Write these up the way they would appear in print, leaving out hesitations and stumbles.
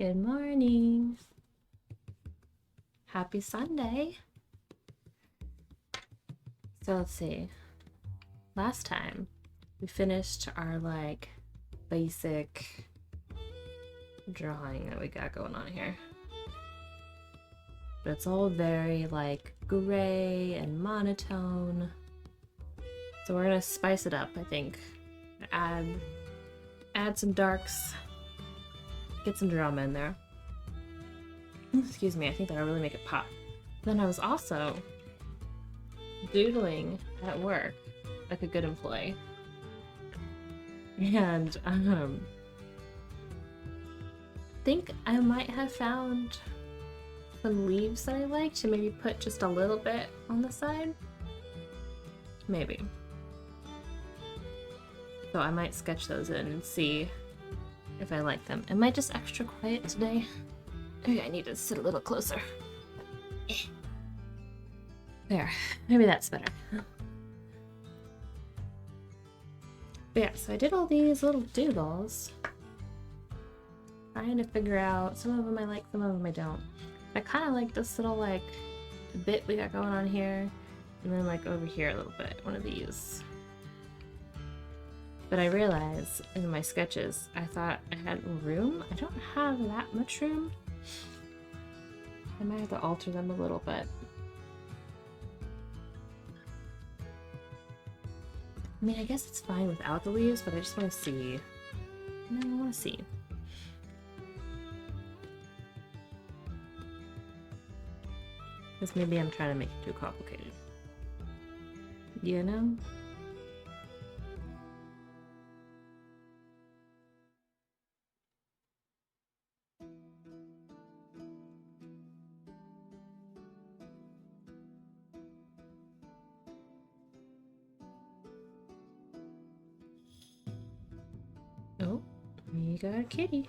Good morning. Happy Sunday. So let's see. Last time we finished our basic drawing that we got going on here. But it's all very gray and monotone. So we're gonna spice it up, I think. Add some darks. Get some drama in there. Excuse me, I think that'll really make it pop. Then I was also doodling at work like a good employee. And think I might have found some leaves that I like to maybe put just a little bit on the side. Maybe. So I might sketch those in and see if I like them. Am I just extra quiet today? Maybe I need to sit a little closer. There. Maybe that's better. But yeah, so I did all these little doodles. Trying to figure out, some of them I like, some of them I don't. I kind of like this little bit we got going on here. And then over here a little bit, one of these. But I realized in my sketches, I thought I had room. I don't have that much room. I might have to alter them a little bit. I mean, I guess it's fine without the leaves, but I just want to see. No, I want to see. Because maybe I'm trying to make it too complicated. You know? Oh, we got a kitty.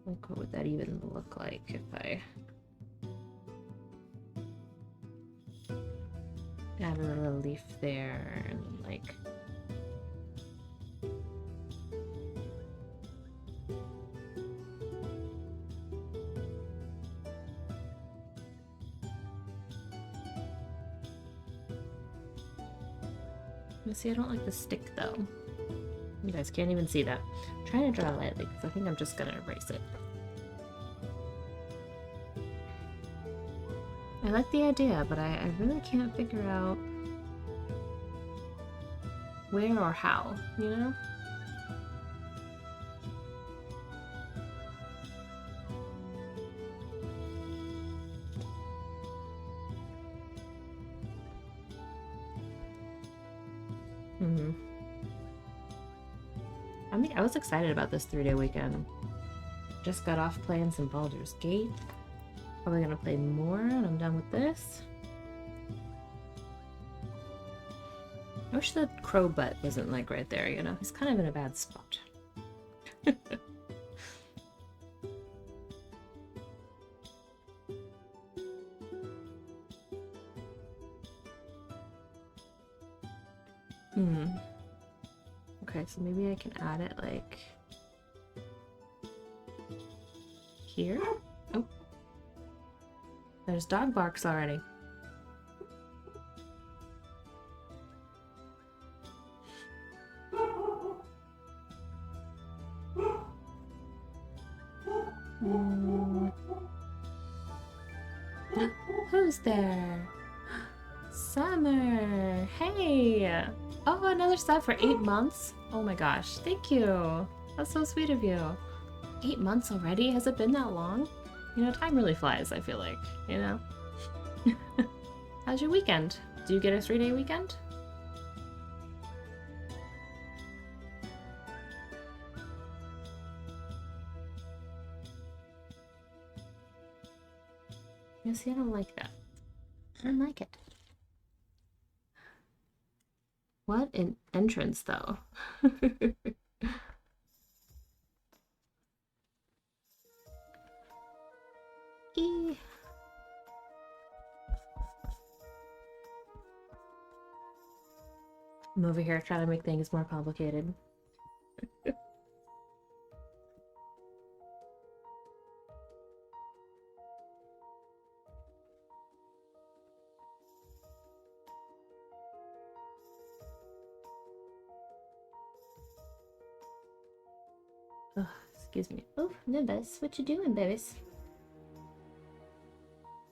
What would that even look like if I add a little leaf there and see, I don't like the stick though. You guys can't even see that. I'm trying to draw lightly because I think I'm just gonna erase it. I like the idea, but I really can't figure out where or how, you know? I mean, I was excited about this 3-day weekend. Just got off playing some Baldur's Gate. Probably gonna play more when I'm done with this. I wish the crow butt wasn't right there, you know? He's kind of in a bad spot. Okay, so maybe I can add it here. Oh, there's dog barks already. Who's there? Summer! Hey! Oh, another sub for 8 months? Oh my gosh, thank you! That's so sweet of you. 8 months already? Has it been that long? You know, time really flies, I feel like, you know? How's your weekend? Do you get a 3-day weekend? You see, I don't like that. I don't like it. What an entrance, though. I'm over here trying to make things more complicated. excuse me. Oh, Nimbus, what you doing, babies?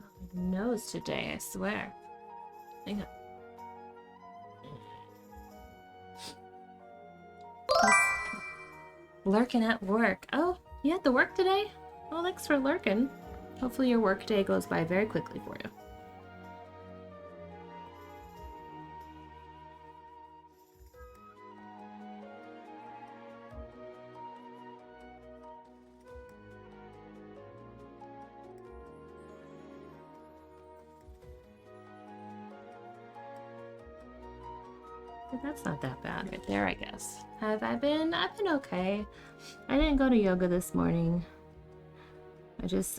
Oh, my nose today, I swear. Hang on. Lurking at work. Oh, you had to work today? Well, thanks for lurking. Hopefully your work day goes by very quickly for you. But that's not that bad right there, I guess. Have I been? I've been okay. I didn't go to yoga this morning.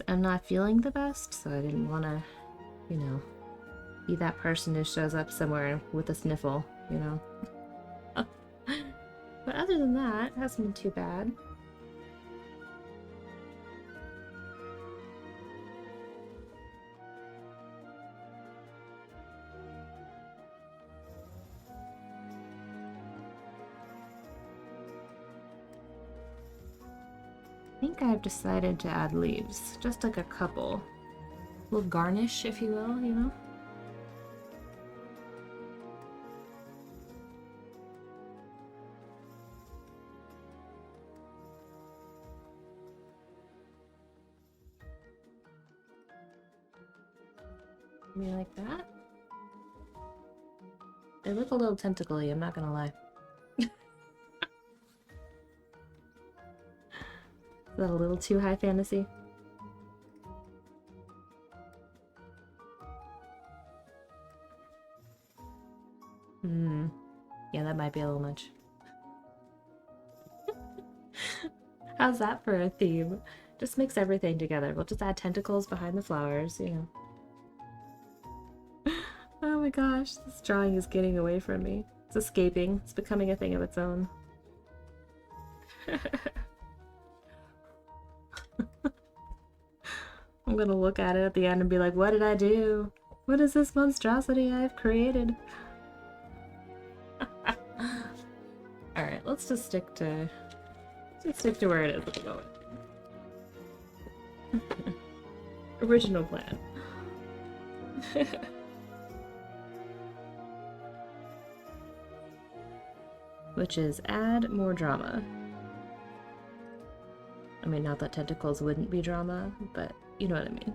I'm not feeling the best, so I didn't want to, you know, be that person who shows up somewhere with a sniffle, you know. But other than that, it hasn't been too bad. I think I've decided to add leaves, just like a couple. A little garnish, if you will, you know? Maybe like that? They look a little tentacly, I'm not gonna lie. Is that a little too high fantasy? Yeah, that might be a little much. How's that for a theme? Just mix everything together. We'll just add tentacles behind the flowers, you know. Oh my gosh, this drawing is getting away from me. It's escaping. It's becoming a thing of its own. I'm gonna look at it at the end and be like, what did I do? What is this monstrosity I've created? Alright, let's just stick to where it is at the moment. Original plan. Which is add more drama. I mean, not that tentacles wouldn't be drama, but you know what I mean.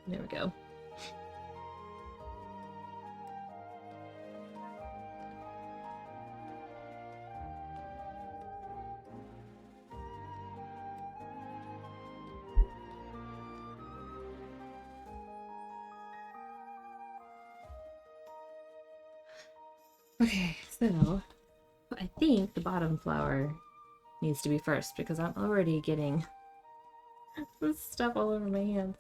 There we go. Okay, so I think the bottom flower needs to be first because I'm already getting this stuff all over my hands.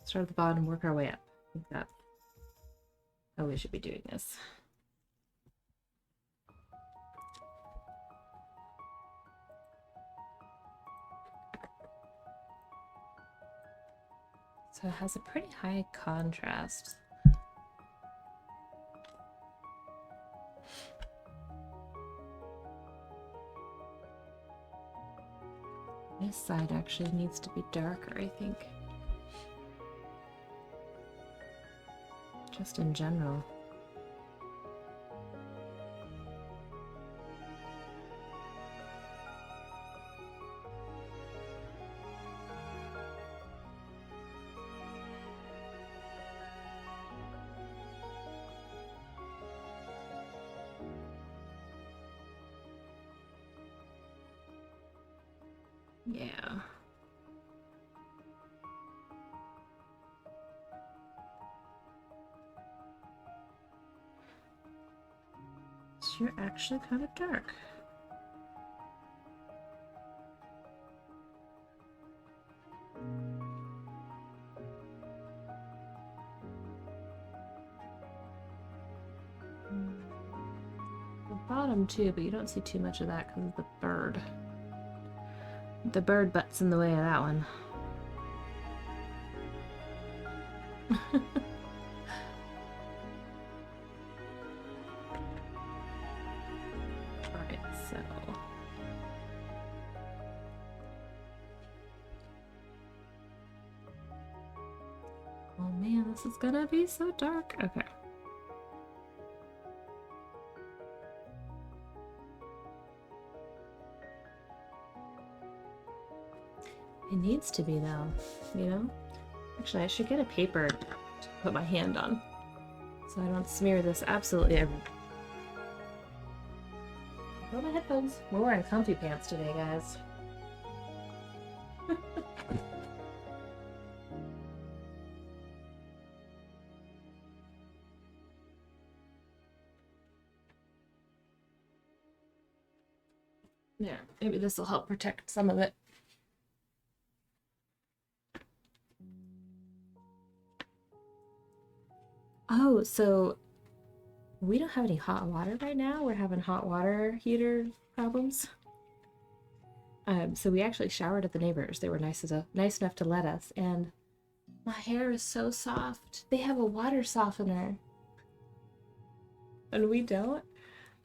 Start at the bottom, work our way up. I think that's how we should be doing this. So it has a pretty high contrast. This side actually needs to be darker, I think. Just in general. Yeah. So you're actually kind of dark. bottom too, but you don't see too much of that because of the bird. The bird butt's in the way of that one. Alright, so... Oh man, this is gonna be so dark. Okay. It needs to be though, you know? Actually, I should get a paper to put my hand on so I don't smear this absolutely everywhere. Throw my headphones. We're wearing comfy pants today, guys. There, maybe this will help protect some of it. Oh, so we don't have any hot water right now. We're having hot water heater problems. So we actually showered at the neighbors. They were nice enough to let us, and my hair is so soft. They have a water softener, and we don't.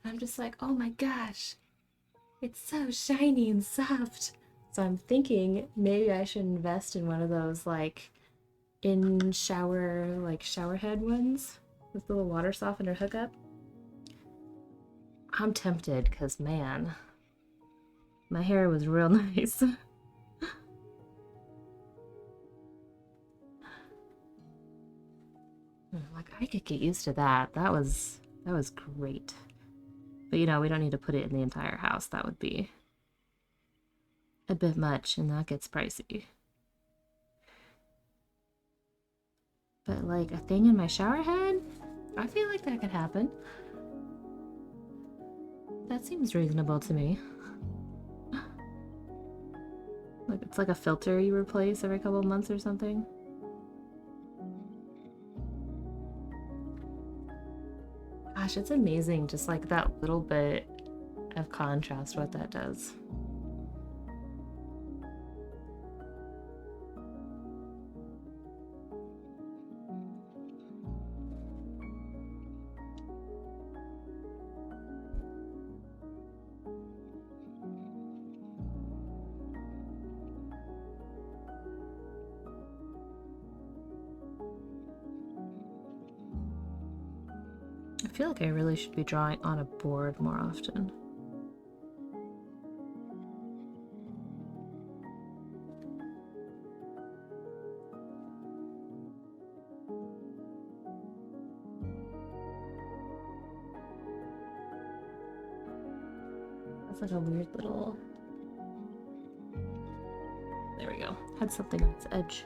I'm just like, oh my gosh, it's so shiny and soft. So I'm thinking maybe I should invest in one of those like in shower, like shower head ones with the little water softener hookup. I'm tempted because man, my hair was real nice. Like I could get used to that. That was great. But you know, we don't need to put it in the entire house. That would be a bit much and that gets pricey. But like a thing in my shower head, I feel like that could happen. That seems reasonable to me. Like it's like a filter you replace every couple of months or something. Gosh, it's amazing just like that little bit of contrast what that does. I feel like I really should be drawing on a board more often. That's like a weird little... There we go. Had something on its edge.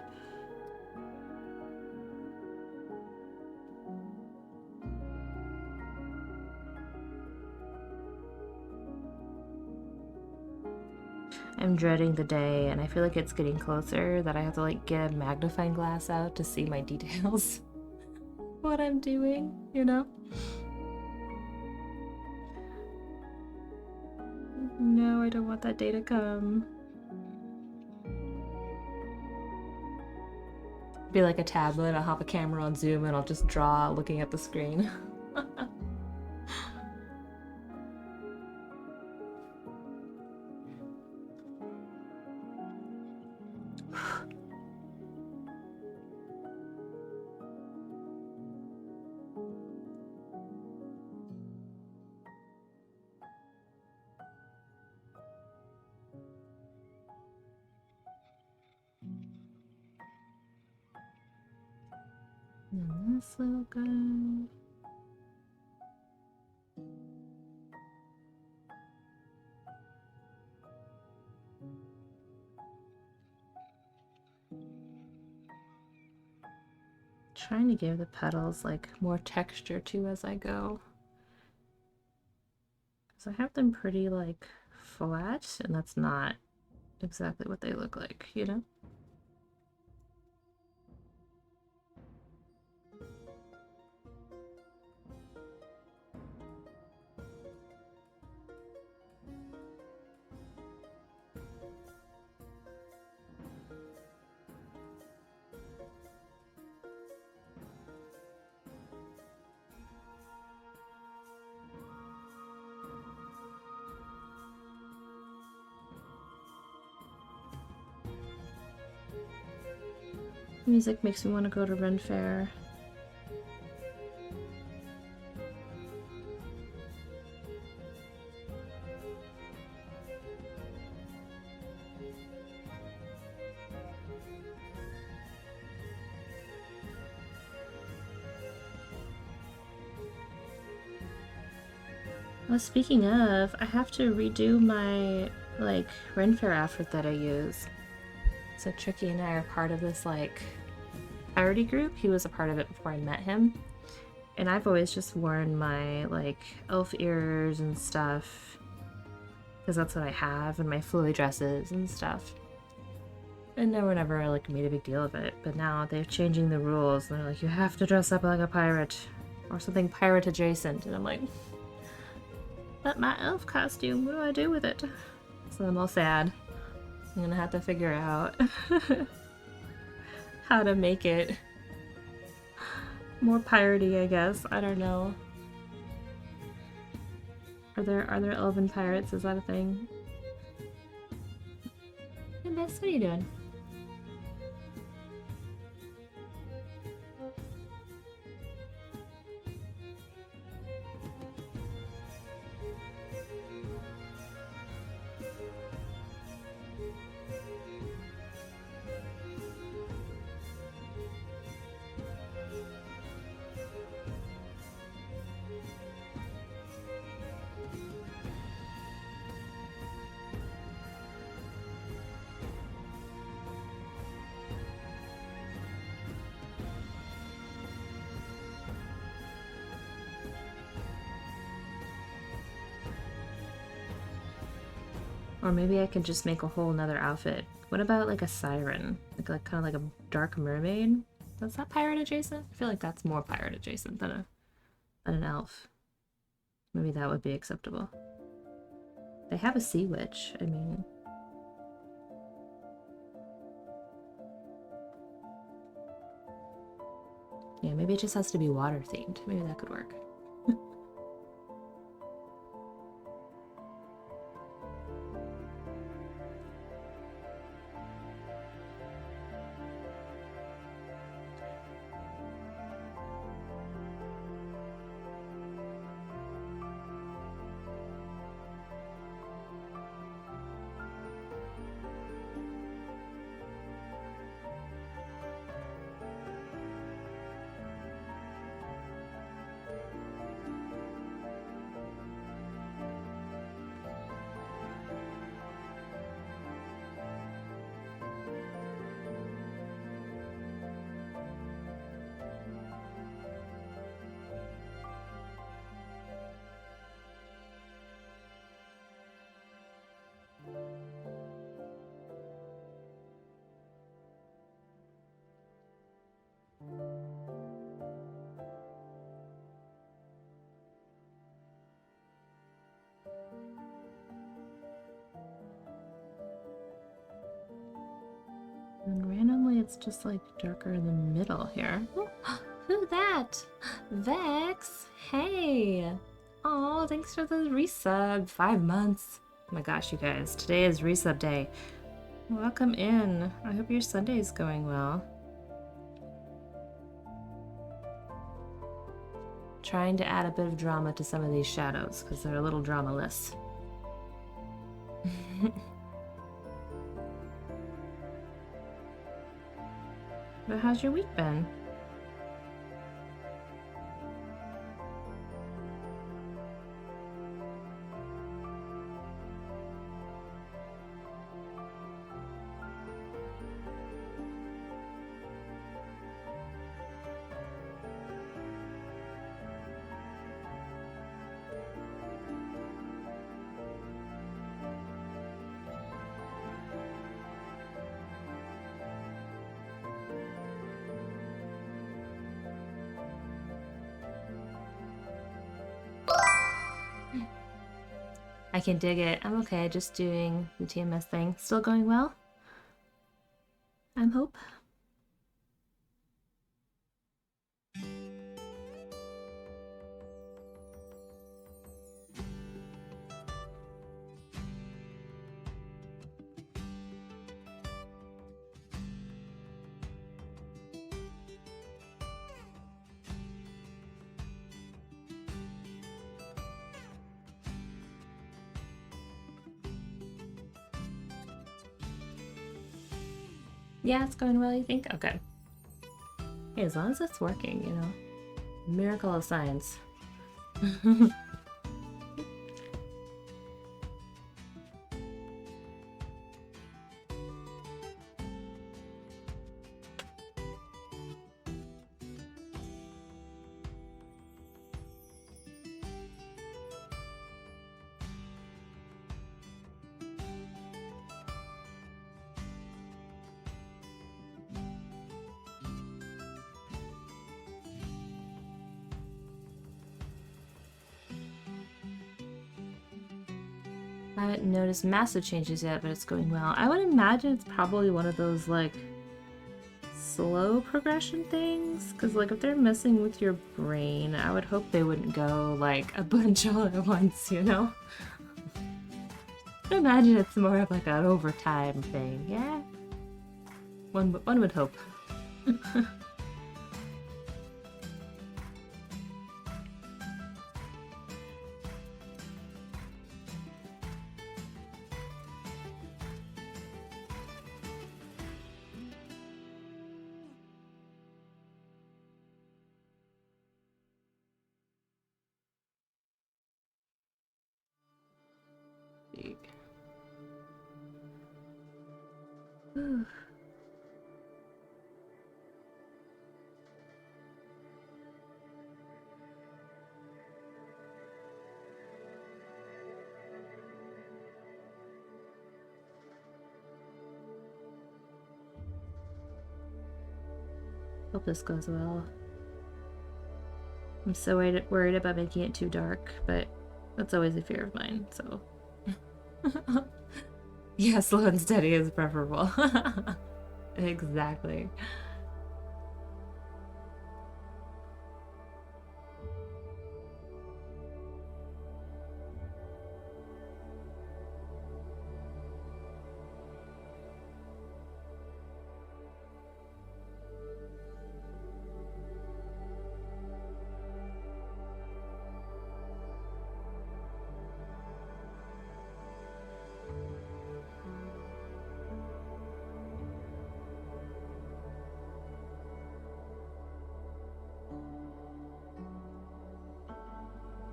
I'm dreading the day, and I feel like it's getting closer, that I have to like get a magnifying glass out to see my details. What I'm doing, you know? No, I don't want that day to come. Be like a tablet, I'll have a camera on Zoom and I'll just draw looking at the screen. And this little guy. Trying to give the petals like more texture too as I go. Because I have them pretty like flat, and that's not exactly what they look like, you know? Music makes me want to go to Ren Fair. Well, speaking of, I have to redo my, like, Ren Fair outfit that I use. So Tricky and I are part of this, like, parody group. He was a part of it before I met him. And I've always just worn my, like, elf ears and stuff. Because that's what I have, and my flowy dresses and stuff. And no one ever, like, made a big deal of it. But now they're changing the rules. And they're like, you have to dress up like a pirate. Or something pirate adjacent. And I'm like... But my elf costume, what do I do with it? So I'm all sad. I'm gonna have to figure out how to make it more piratey, I guess. I don't know. Are there elven pirates? Is that a thing? Hey Miss, what are you doing? Or maybe I could just make a whole nother outfit. What about like a siren? Like kind of like a dark mermaid? Is that pirate adjacent? I feel like that's more pirate adjacent than an elf. Maybe that would be acceptable. They have a sea witch, I mean... Yeah, maybe it just has to be water themed. Maybe that could work. And randomly it's just like darker in the middle here. Who that? Vex? Hey! Oh, thanks for the resub. 5 months. Oh my gosh, you guys. Today is resub day. Welcome in. I hope your Sunday is going well. Trying to add a bit of drama to some of these shadows because they're a little dramaless. But how's your week been? I can dig it. I'm okay, just doing the TMS thing. Still going well? I'm hope. Yeah, it's going well, you think? Okay. Hey, as long as it's working, you know. Miracle of science. I haven't noticed massive changes yet, but it's going well. I would imagine it's probably one of those, like, slow progression things. Because, like, if they're messing with your brain, I would hope they wouldn't go, like, a bunch all at once, you know? I imagine it's more of, like, an overtime thing, yeah? One would hope. Hope this goes well. I'm so worried about making it too dark, but that's always a fear of mine, so. Yeah, slow and steady is preferable. Exactly.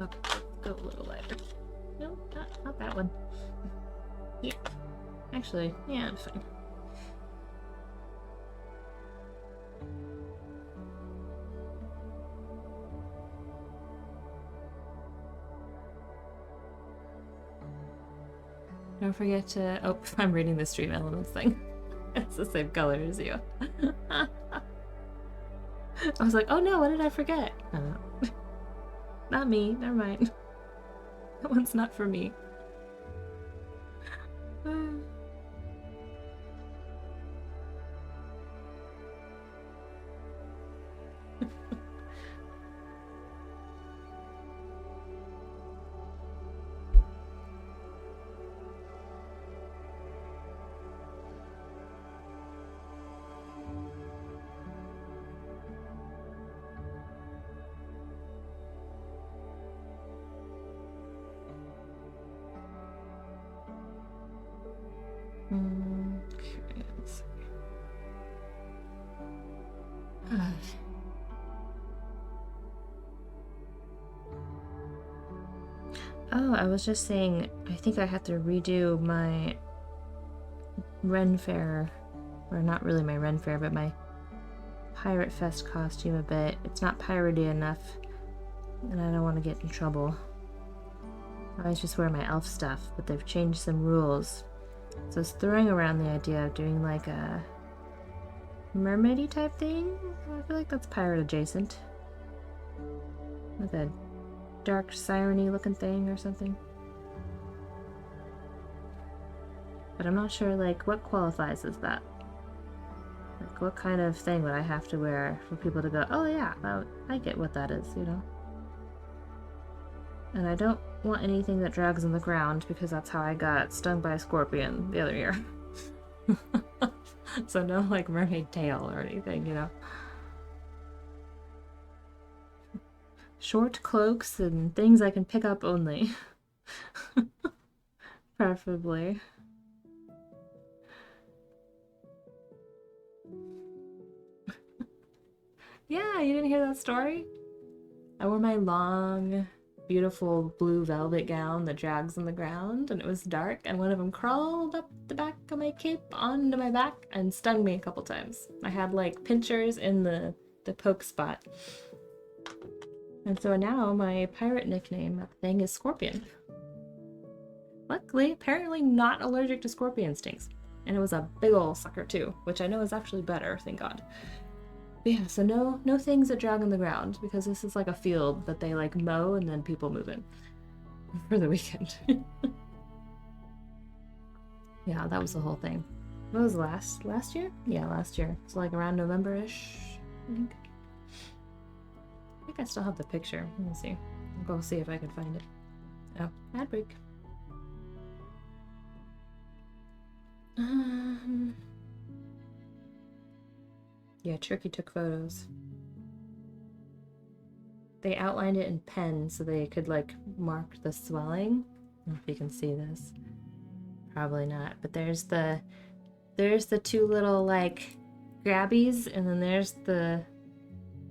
Okay, let's go a little lighter. No, not that one. Yeah. Actually, yeah, I'm fine. Don't forget to... Oh, I'm reading the Stream Elements thing. It's the same color as you. I was like, oh no, what did I forget? Not me, never mind. That one's not for me. Okay, let's see. Oh, I was just saying, I think I have to redo my Ren Fair, or not really my Ren Fair, but my Pirate Fest costume a bit. It's not piratey enough, and I don't want to get in trouble. I always just wear my elf stuff, but they've changed some rules. So I was throwing around the idea of doing like a mermaidy type thing. I feel like that's pirate adjacent. Like a dark siren-y looking thing or something. But I'm not sure like what qualifies as that. Like what kind of thing would I have to wear for people to go, oh yeah, I get what that is, you know? And I don't want anything that drags on the ground because that's how I got stung by a scorpion the other year. So no like mermaid tail or anything, you know? Short cloaks and things I can pick up only. Preferably. Yeah, you didn't hear that story? I wore my long, beautiful blue velvet gown that drags on the ground, and it was dark, and one of them crawled up the back of my cape onto my back and stung me a couple times. I had like pinchers in the poke spot. And so now my pirate nickname thing is Scorpion. Luckily, apparently not allergic to scorpion stings. And it was a big ol' sucker too, which I know is actually better, thank God. But yeah, so no things that drag on the ground, because this is like a field that they like mow and then people move in for the weekend. Yeah, that was the whole thing. What was last year? Yeah, last year. So like around November-ish, I think. I think I still have the picture. Let me see. I'll go see if I can find it. Oh, ad break. Yeah, Tricky took photos. They outlined it in pen so they could like mark the swelling. I don't know if you can see this. Probably not, but there's the two little like grabbies, and then there's the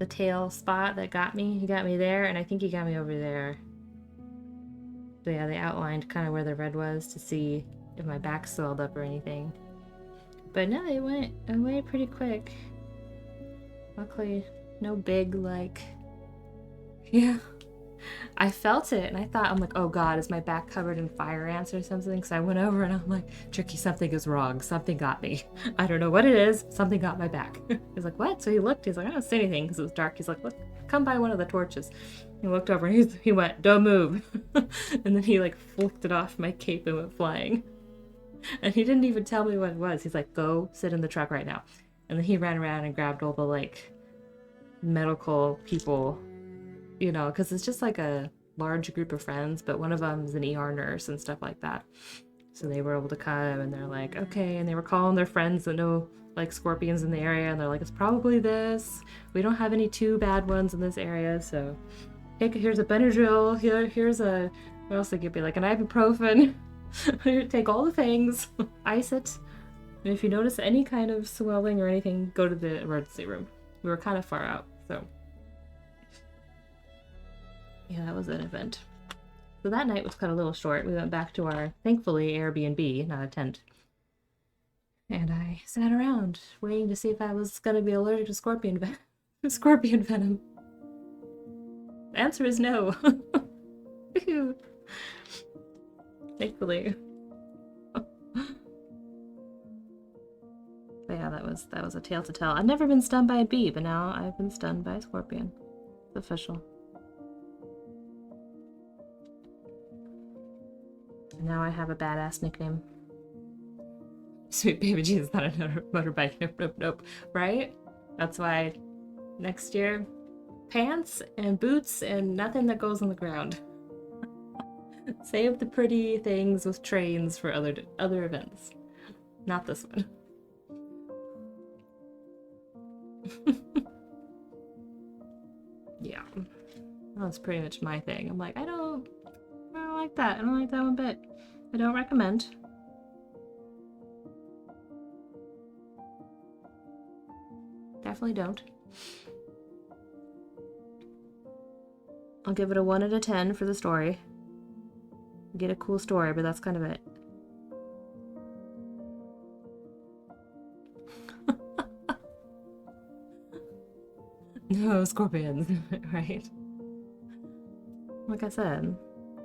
tail spot that got me. He got me there, and I think he got me over there. So yeah, they outlined kind of where the red was to see if my back swelled up or anything. But no, it went away pretty quick. Luckily, no big like... Yeah. I felt it, and I thought, I'm like, oh god, is my back covered in fire ants or something? So I went over and I'm like, Tricky, something is wrong. Something got me. I don't know what it is. Something got my back. He's like, what? So he looked. He's like, I don't see anything because it was dark. He's like, look, come by one of the torches. He looked over and he went, don't move. And then he like flicked it off my cape and went flying. And he didn't even tell me what it was. He's like, go sit in the truck right now. And then he ran around and grabbed all the like medical people, you know, because it's just like a large group of friends, but one of them is an ER nurse and stuff like that. So they were able to come, and they're like, okay, and they were calling their friends that know like scorpions in the area, and they're like, it's probably this. We don't have any too bad ones in this area, so here's a Benadryl, here's a, what else they could be like, an ibuprofen. Take all the things, ice it, and if you notice any kind of swelling or anything, go to the emergency room. We were kind of far out, so yeah, that was an event. So that night was cut a little short. We went back to our, thankfully, Airbnb, not a tent. And I sat around waiting to see if I was going to be allergic to scorpion venom. The answer is no. Thankfully. But yeah, that was a tale to tell. I've never been stung by a bee, but now I've been stung by a scorpion. It's official. And now I have a badass nickname. Sweet baby Jesus, not a motorbike. Nope. Right? That's why next year, pants and boots and nothing that goes on the ground. Save the pretty things with trains for other events. Not this one. Yeah. That's pretty much my thing. I'm like, I don't like that. I don't like that one bit. I don't recommend. Definitely don't. I'll give it a 1 out of 10 for the story. Get a cool story, but that's kind of it. No scorpions, right? Like I said,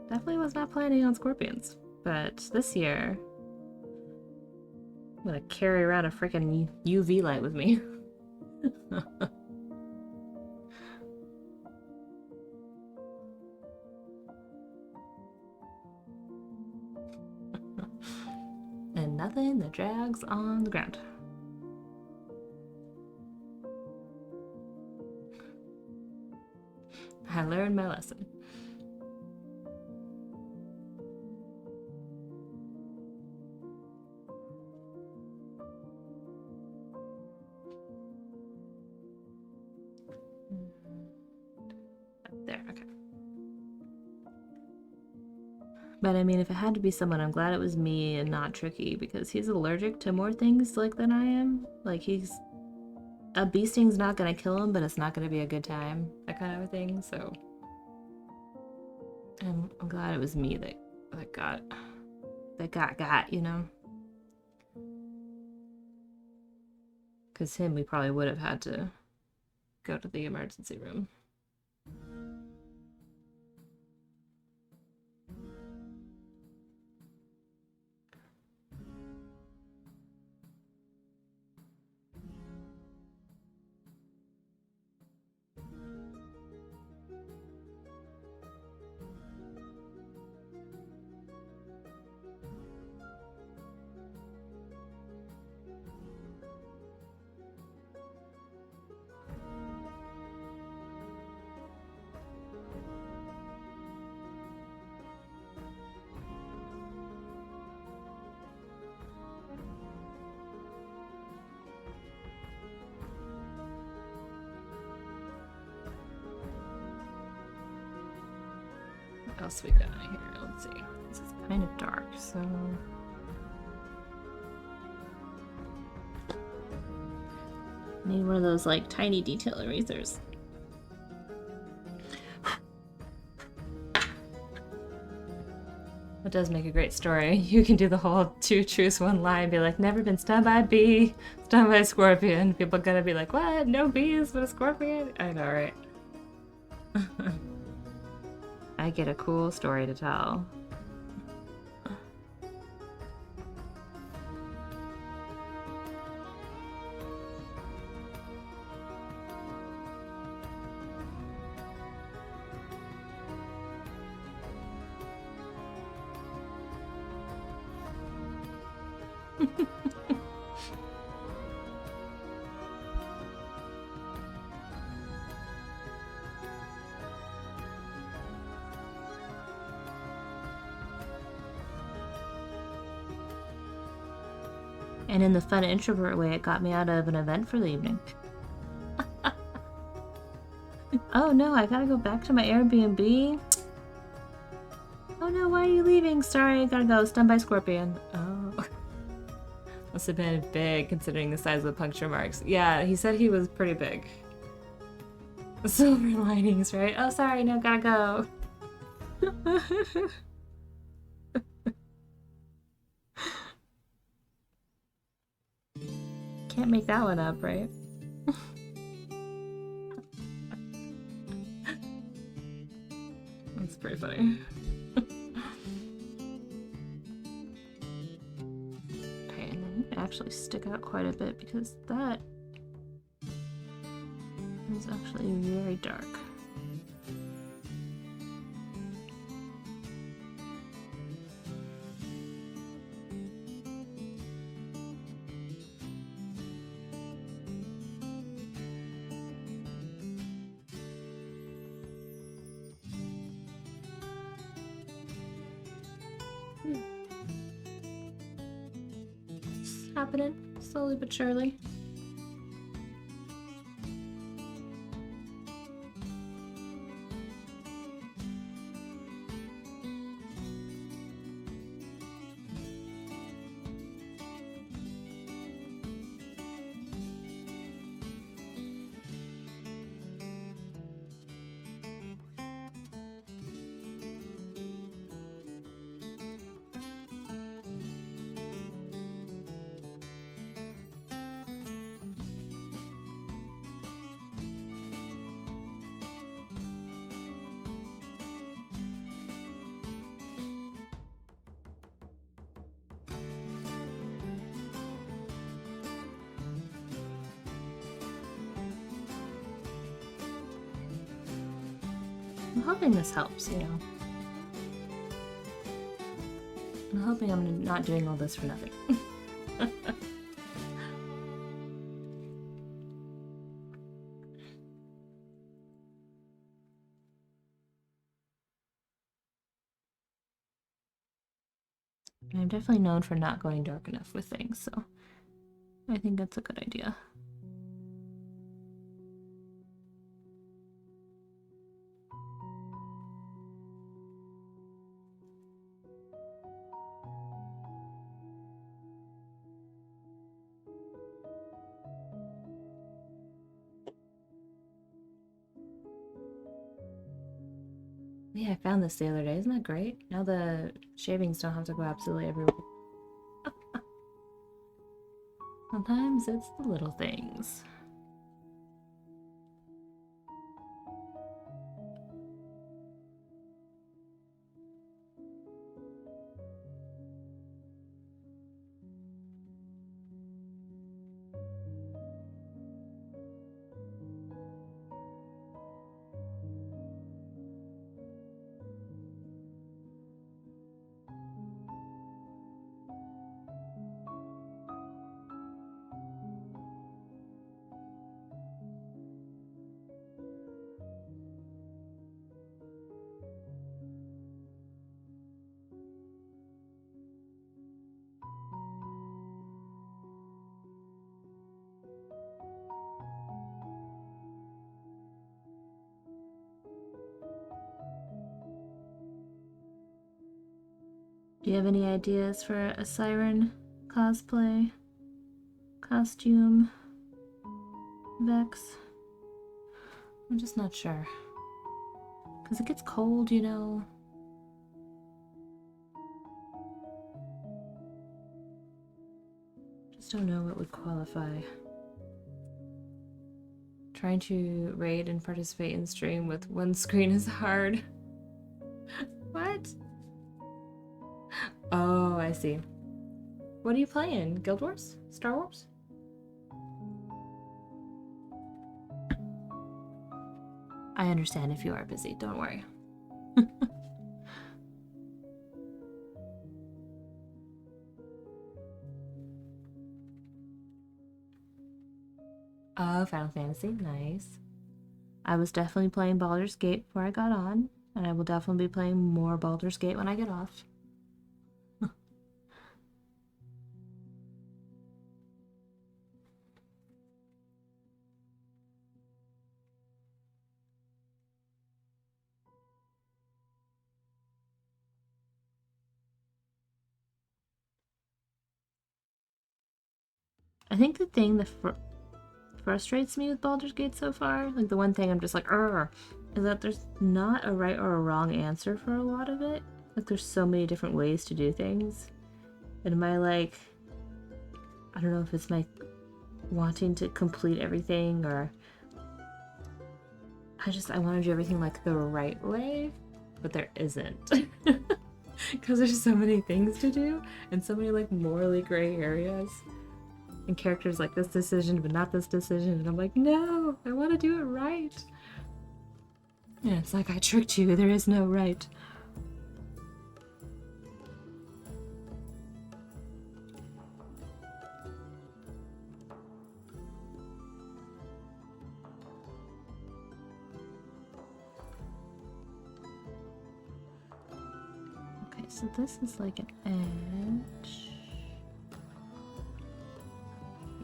definitely was not planning on scorpions, but this year I'm gonna carry around a freaking UV light with me. And nothing that drags on the ground. I learned my lesson. There, okay. But I mean, if it had to be someone, I'm glad it was me and not Tricky, because he's allergic to more things like than I am. Like a bee sting's not gonna kill him, but it's not gonna be a good time. That kind of a thing, so... I'm glad it was me that got, you know? Because him, we probably would have had to go to the emergency room. What else we got here? Let's see. This is kind of dark, so... Need one of those, like, tiny detail erasers. That does make a great story. You can do the whole 2 truths, 1 lie and be like, never been stung by a bee, stung by a scorpion. People are gonna be like, what? No bees but a scorpion? I know, right? I get a cool story to tell. And in the fun introvert way, it got me out of an event for the evening. Oh no, I gotta go back to my Airbnb. Oh no, why are you leaving? Sorry, I gotta go. Stung by scorpion. Oh. Must have been big considering the size of the puncture marks. Yeah, he said he was pretty big. Silver linings, right? Oh, sorry, no, gotta go. Can't make that one up, right? That's pretty funny. Okay, and then you actually stick out quite a bit because that is actually very dark. Happening slowly but surely. I'm hoping this helps, you know. I'm hoping I'm not doing all this for nothing. I'm definitely known for not going dark enough with things, so I think that's a good idea. Yeah, I found this the other day. Isn't that great? Now the shavings don't have to go absolutely everywhere. Sometimes it's the little things. Do you have any ideas for a siren cosplay? Costume? Vex? I'm just not sure. Because it gets cold, you know. Just don't know what would qualify. Trying to raid and participate in stream with one screen is hard. What? Oh, I see. What are you playing? Guild Wars? Star Wars? I understand if you are busy, don't worry. Oh, Final Fantasy, nice. I was definitely playing Baldur's Gate before I got on, and I will definitely be playing more Baldur's Gate when I get off. I think the thing that frustrates me with Baldur's Gate so far, like the one thing I'm just like, Urgh, is that there's not a right or a wrong answer for a lot of it. Like there's so many different ways to do things. And am I like, I don't know if it's my wanting to complete everything or I want to do everything like the right way, but there isn't. Because there's so many things to do and so many like morally gray areas. And characters like this decision, but not this decision. And I'm like, no, I want to do it right. Yeah, it's like I tricked you. There is no right. Okay, so this is like an edge.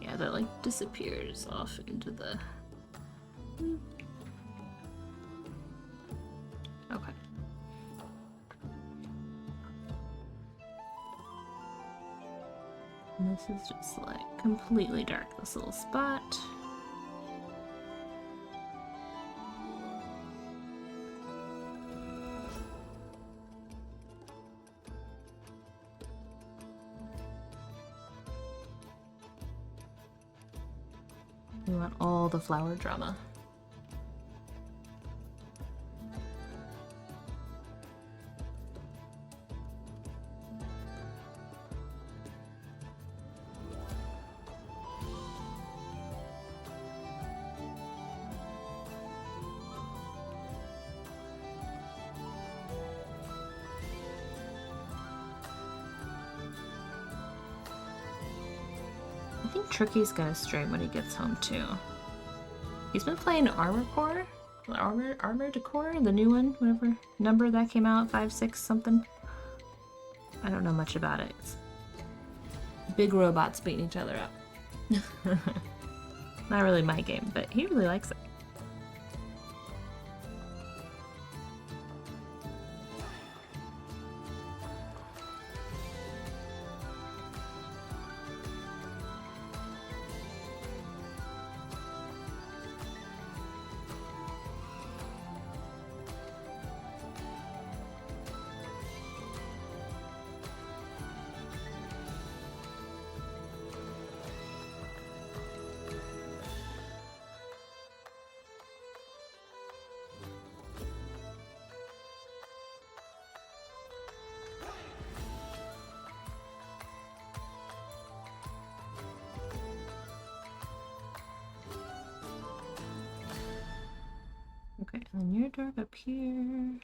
Yeah, that like disappears off into the... Okay. And this is just like completely dark, this little spot. We want all the flower drama. I think Tricky's gonna stream when he gets home too. He's been playing Armor Core, Armor Decor, the new one, whatever number that came out, 5, 6 something. I don't know much about it. It's big robots beating each other up. Not really my game, but he really likes it. dark up here.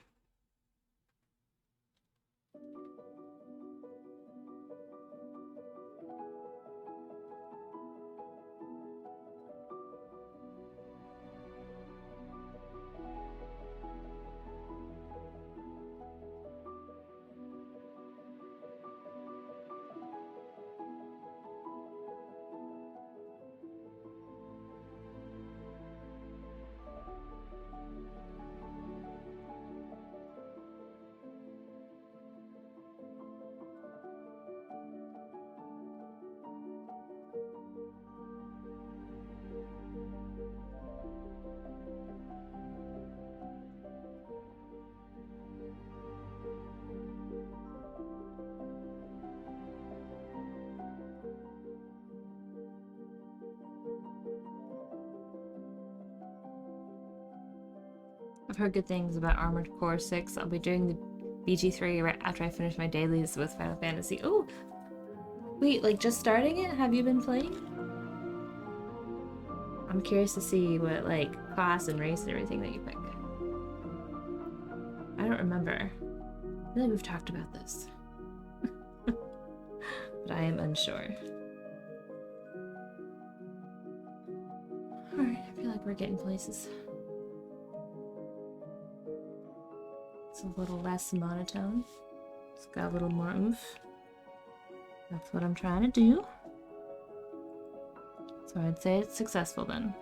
I've heard good things about Armored Core 6. I'll be doing the BG3 right after I finish my dailies with Final Fantasy. Oh! Wait, like just starting it? Have you been playing? I'm curious to see what, like, class and race and everything that you pick. I don't remember. I feel like we've talked about this. But I am unsure. Alright, I feel like we're getting places. It's a little less monotone. It's got a little more oomph. That's what I'm trying to do. So I'd say it's successful then.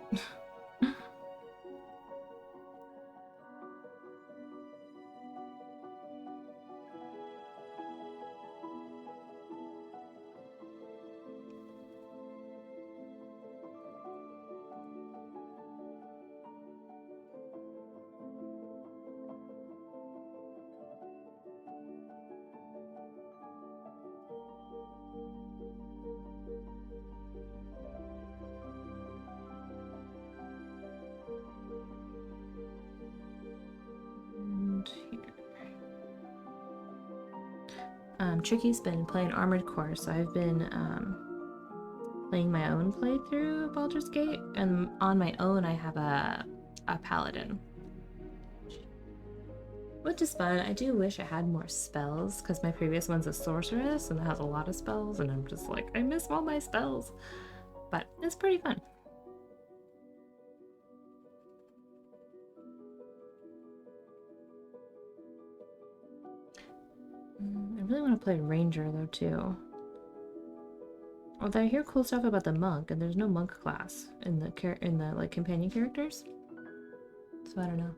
Tricky's been playing Armored Core, so I've been playing my own playthrough of Baldur's Gate, and on my own I have a paladin, which is fun. I do wish I had more spells, because my previous one's a sorceress and it has a lot of spells, and I'm just like, I miss all my spells, but it's pretty fun. I really want to play Ranger though too. Although I hear cool stuff about the monk, and there's no monk class in the like companion characters, so I don't know.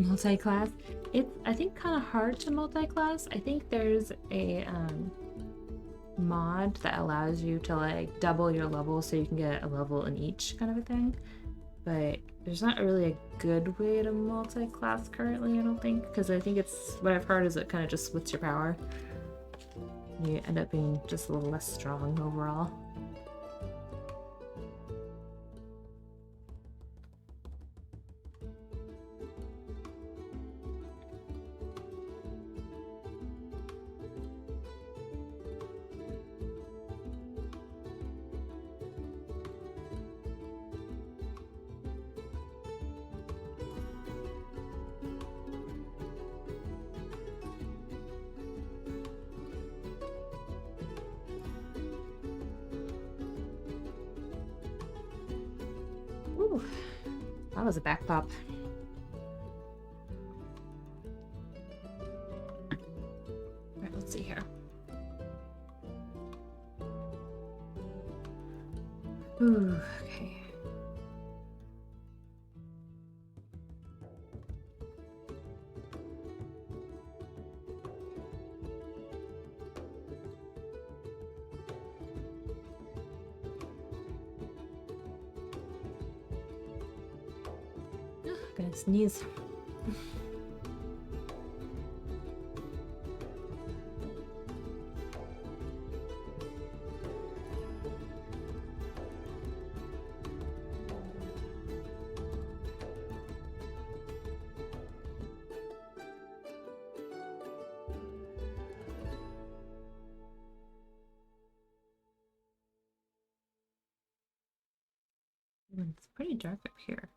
Multi-class. It's, I think, kind of hard to multi-class. I think there's a mod that allows you to like double your level so you can get a level in each kind of a thing. But there's not really a good way to multi-class currently, I don't think. Because I think it's, what I've heard is it kind of just splits your power. You end up being just a little less strong overall. Ooh, that was a back pop. Alright, let's see here. Ooh, okay. Gonna sneeze. It's pretty dark up here.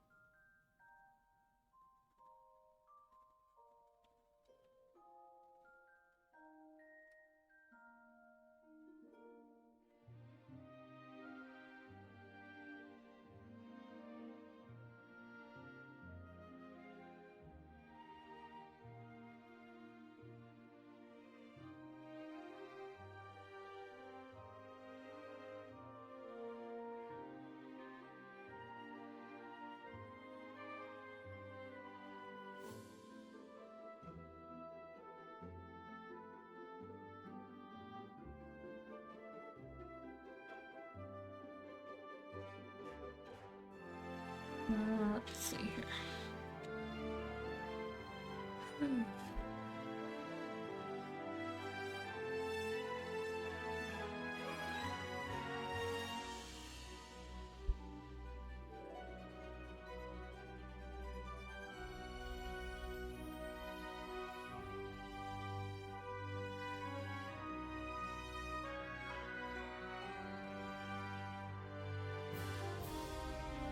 Let's see here.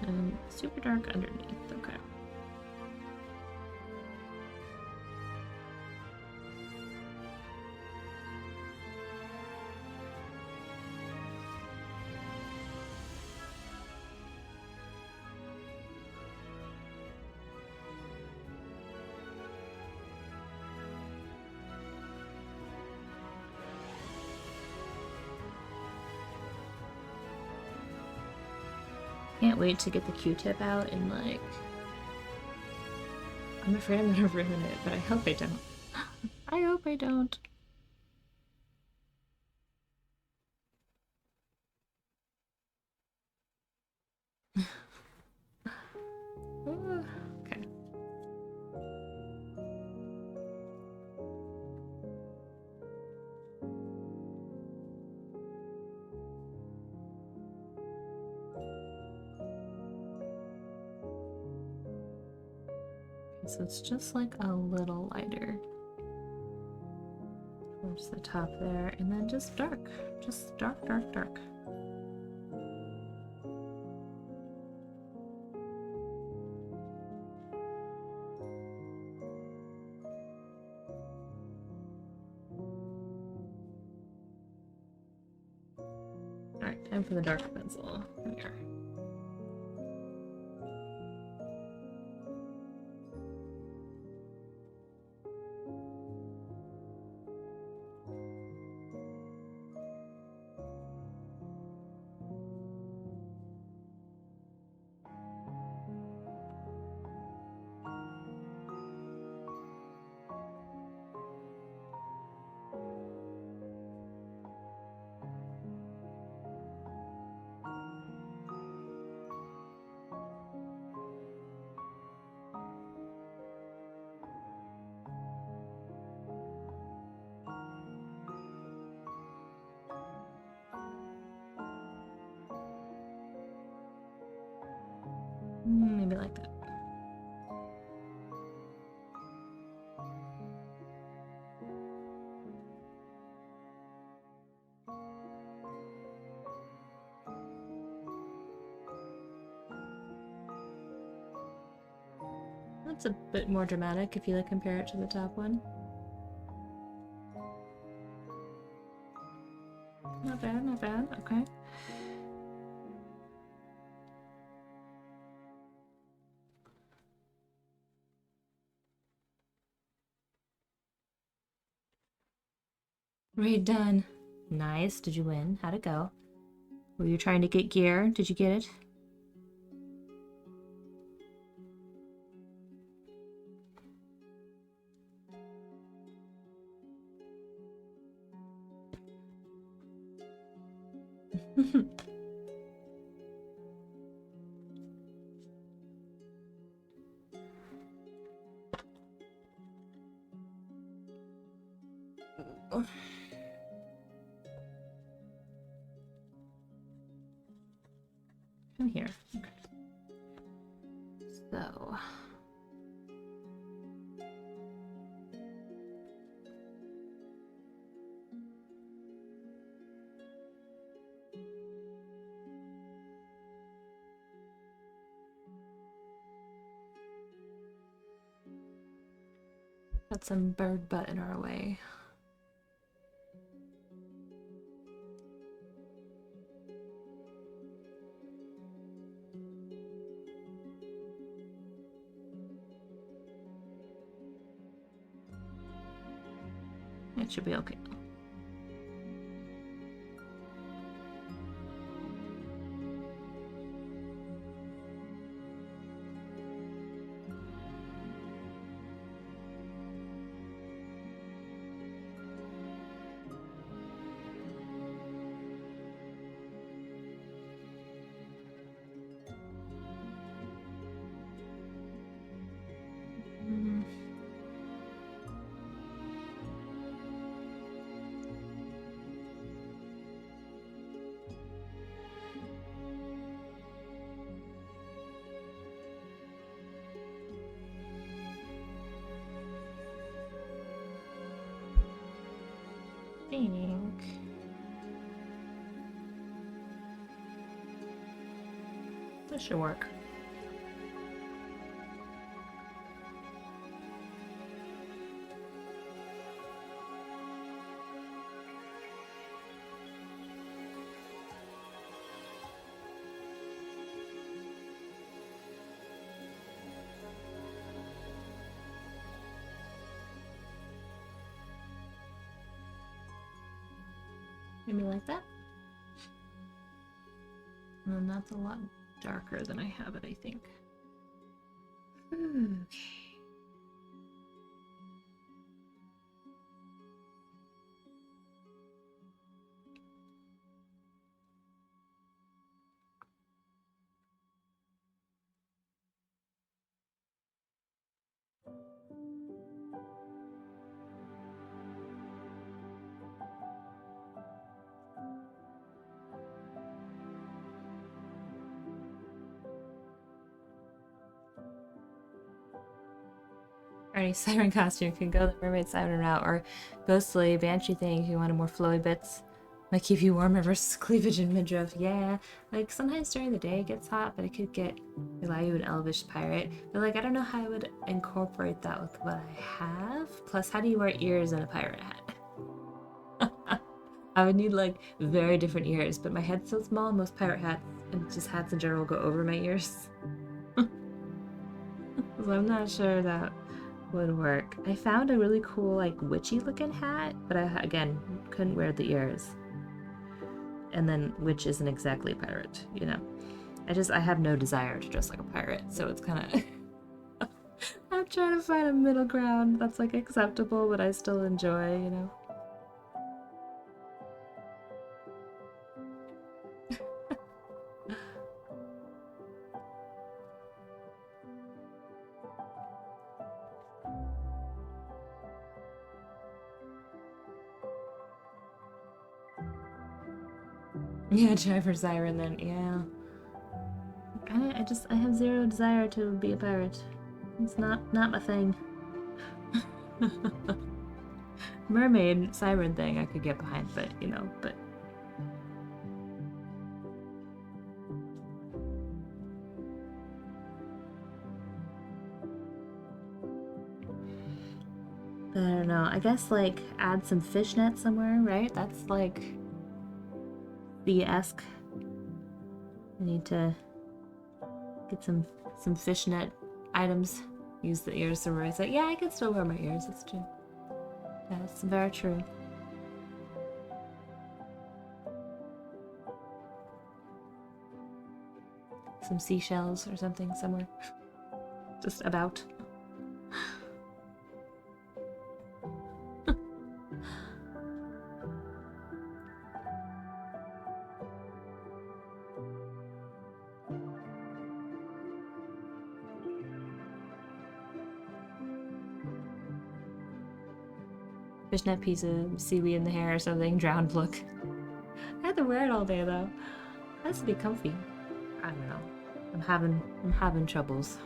And super dark underneath, okay. Can't wait to get the Q-tip out and like... I'm afraid I'm gonna ruin it, but I hope I don't. I hope I don't. Okay. So it's just like a little lighter towards the top there, and then just dark. Just dark, dark, dark. Alright, time for the dark pencil. Here. Maybe like that. That's a bit more dramatic if you like compare it to the top one. Not bad, not bad. Okay. Raid done. Nice. Did you win? How'd it go? Were you trying to get gear? Did you get it? Come here. Okay. So... Got some bird butt in our way. It should be okay. Think this should work. Maybe like that. And then that's a lot darker than I have it, I think. Okay. Any siren costume can go the mermaid siren route, or ghostly banshee thing if you want a more flowy bits. Might keep you warmer versus cleavage in midriff. Yeah, like sometimes during the day it gets hot, but it could allow you an elvish pirate. But like I don't know how I would incorporate that with what I have. Plus, how do you wear ears in a pirate hat? I would need like very different ears, but my head's so small, most pirate hats and just hats in general go over my ears. So I'm not sure that would work. I found a really cool like witchy looking hat, but I again couldn't wear the ears. And then witch isn't exactly a pirate, you know. I have no desire to dress like a pirate, so it's kind of I'm trying to find a middle ground that's like acceptable but I still enjoy, you know. Yeah, try for siren then. Yeah. I have zero desire to be a pirate. It's not my thing. Mermaid siren thing I could get behind, but you know, but I don't know. I guess like add some fishnet somewhere, right? That's like the-esque. I need to get some fishnet items. Use the ears to wear. Yeah, I can still wear my ears. That's true. That's very true. Some seashells or something somewhere. Just about. Fishnet piece of seaweed in the hair or something, drowned look. I had to wear it all day though. It has to be comfy. I don't know. I'm having troubles.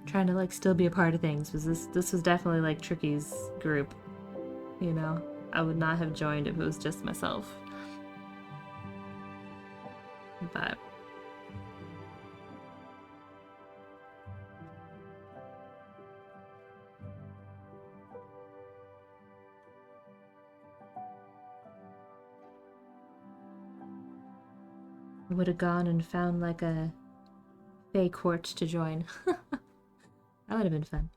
Trying to like still be a part of things, because this was definitely like Tricky's group. You know? I would not have joined if it was just myself. But I would have gone and found like a Fey court to join. That would have been fun.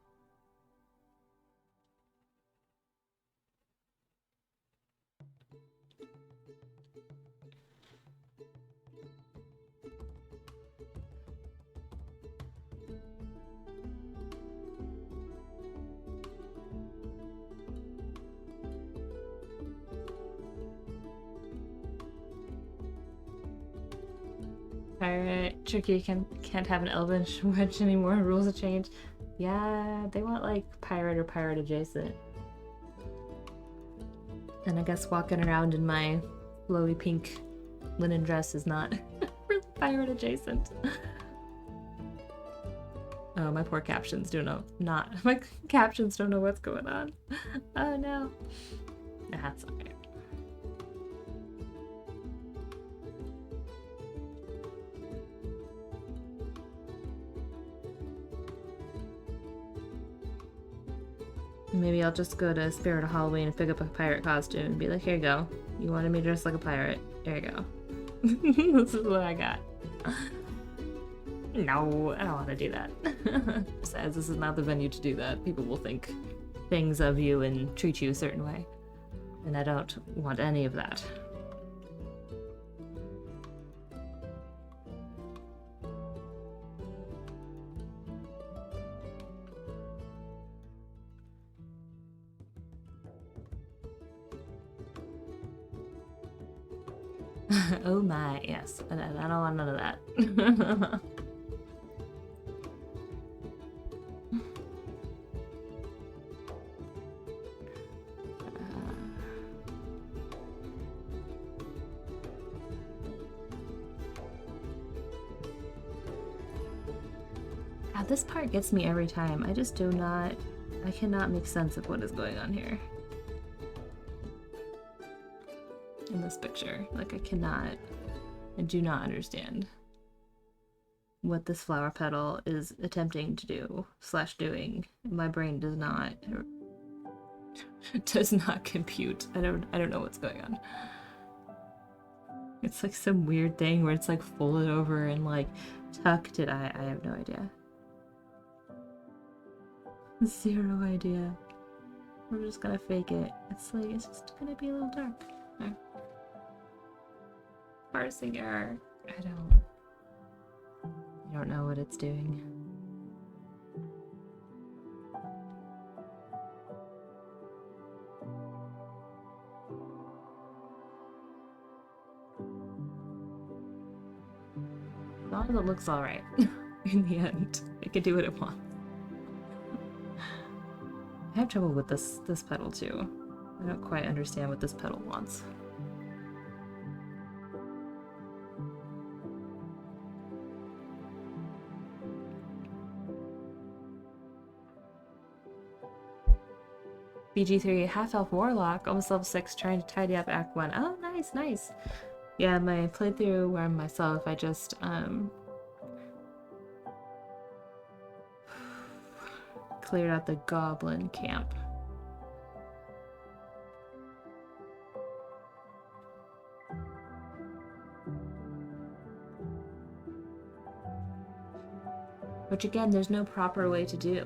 Pirate Tricky can't have an elven wedge anymore. Rules have changed. Yeah, they want like pirate or pirate adjacent. And I guess walking around in my flowy pink linen dress is not really pirate adjacent. Oh, my poor captions don't know. My captions don't know what's going on. Oh no. That's alright. Maybe I'll just go to Spirit of Halloween and pick up a pirate costume and be like, here you go. You wanted me dressed like a pirate. There you go. This is what I got. No, I don't want to do that. Besides, this is not the venue to do that. People will think things of you and treat you a certain way. And I don't want any of that. Oh my, yes. I don't want none of that. God, this part gets me every time. I cannot make sense of what is going on here. In this picture. Like, I do not understand what this flower petal is attempting to do / doing. My brain does not compute. I don't know what's going on. It's like some weird thing where it's like folded over and like tucked it. I have no idea. Zero idea. We're just gonna fake it. It's just gonna be a little dark. There. Parsing error. I don't know what it's doing. As long as it looks alright. In the end. It can do what it wants. I have trouble with this petal too. I don't quite understand what this petal wants. BG3 half-elf warlock, almost level 6, trying to tidy up Act 1. Oh, nice, nice. Yeah, my playthrough where I'm myself, I just cleared out the goblin camp. Which again, there's no proper way to do.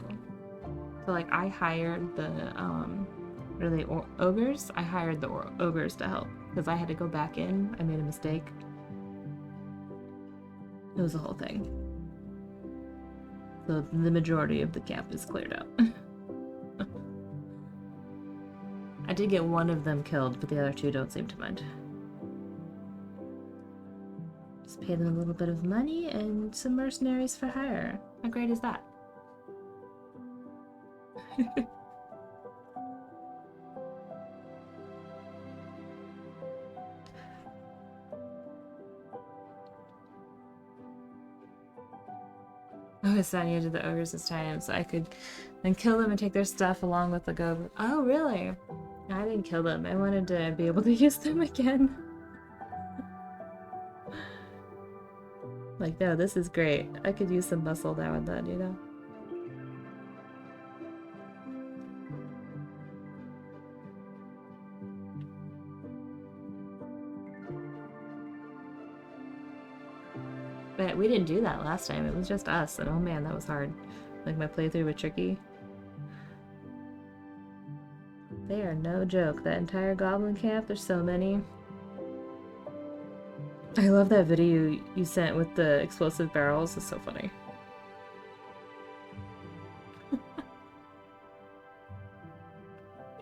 So like I hired the what are they, ogres? I hired the ogres to help because I had to go back in. I made a mistake. It was a whole thing. So the majority of the camp is cleared out. I did get one of them killed, but the other two don't seem to mind. Just pay them a little bit of money and some mercenaries for hire. How great is that? Oh, Asanya did the ogres this time, so I could then kill them and take their stuff along with the goblin. Oh, really? I didn't kill them. I wanted to be able to use them again. Like, no, this is great. I could use some muscle now and then, you know? We didn't do that last time. It was just us, and oh man, that was hard. Like, my playthrough with Tricky. They are no joke. That entire goblin camp, there's so many. I love that video you sent with the explosive barrels. It's so funny.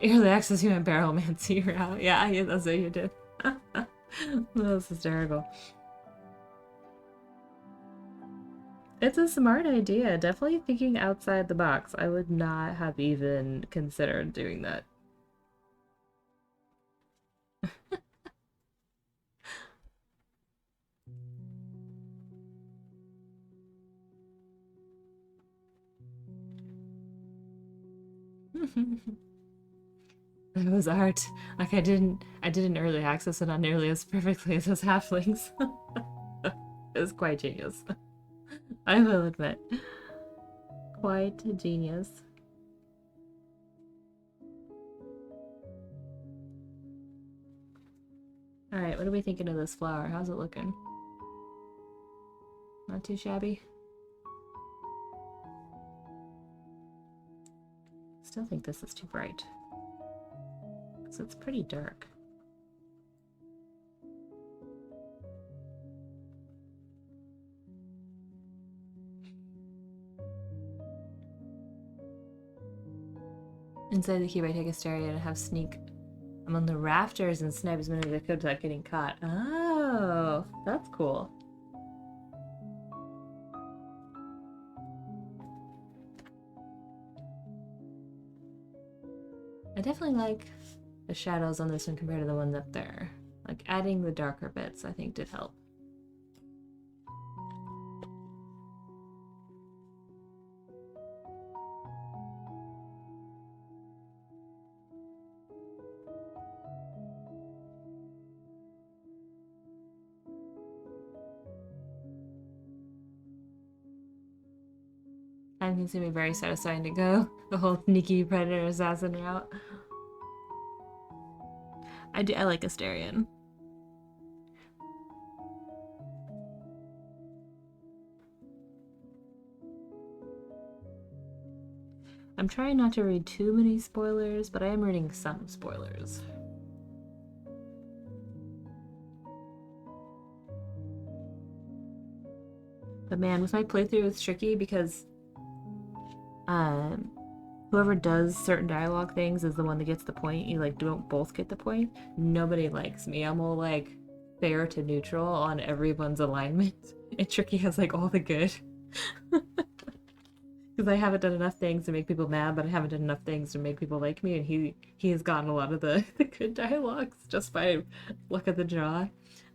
Early access human barrel mancy route. Yeah, that's what you did. That was hysterical. It's a smart idea. Definitely thinking outside the box. I would not have even considered doing that. It was art. Like I didn't early access it not nearly as perfectly as those halflings. It was quite genius. I will admit. Quite genius. Alright, what are we thinking of this flower? How's it looking? Not too shabby? Still think this is too bright. So it's pretty dark. Inside the cube I take a stereo and have sneak. I'm on the rafters and snipe as many as I could without getting caught. Oh, that's cool. I definitely like the shadows on this one compared to the ones up there. Like adding the darker bits I think did help. Time consuming, very satisfying to go. The whole sneaky predator assassin route. I like Asterion. I'm trying not to read too many spoilers, but I am reading some spoilers. But man, with my playthrough it's tricky because whoever does certain dialogue things is the one that gets the point. You like don't both get the point. Nobody likes me. I'm all like fair to neutral on everyone's alignment. And Tricky has like all the good. Because I haven't done enough things to make people mad, but I haven't done enough things to make people like me, and he has gotten a lot of the good dialogues just by luck of the draw.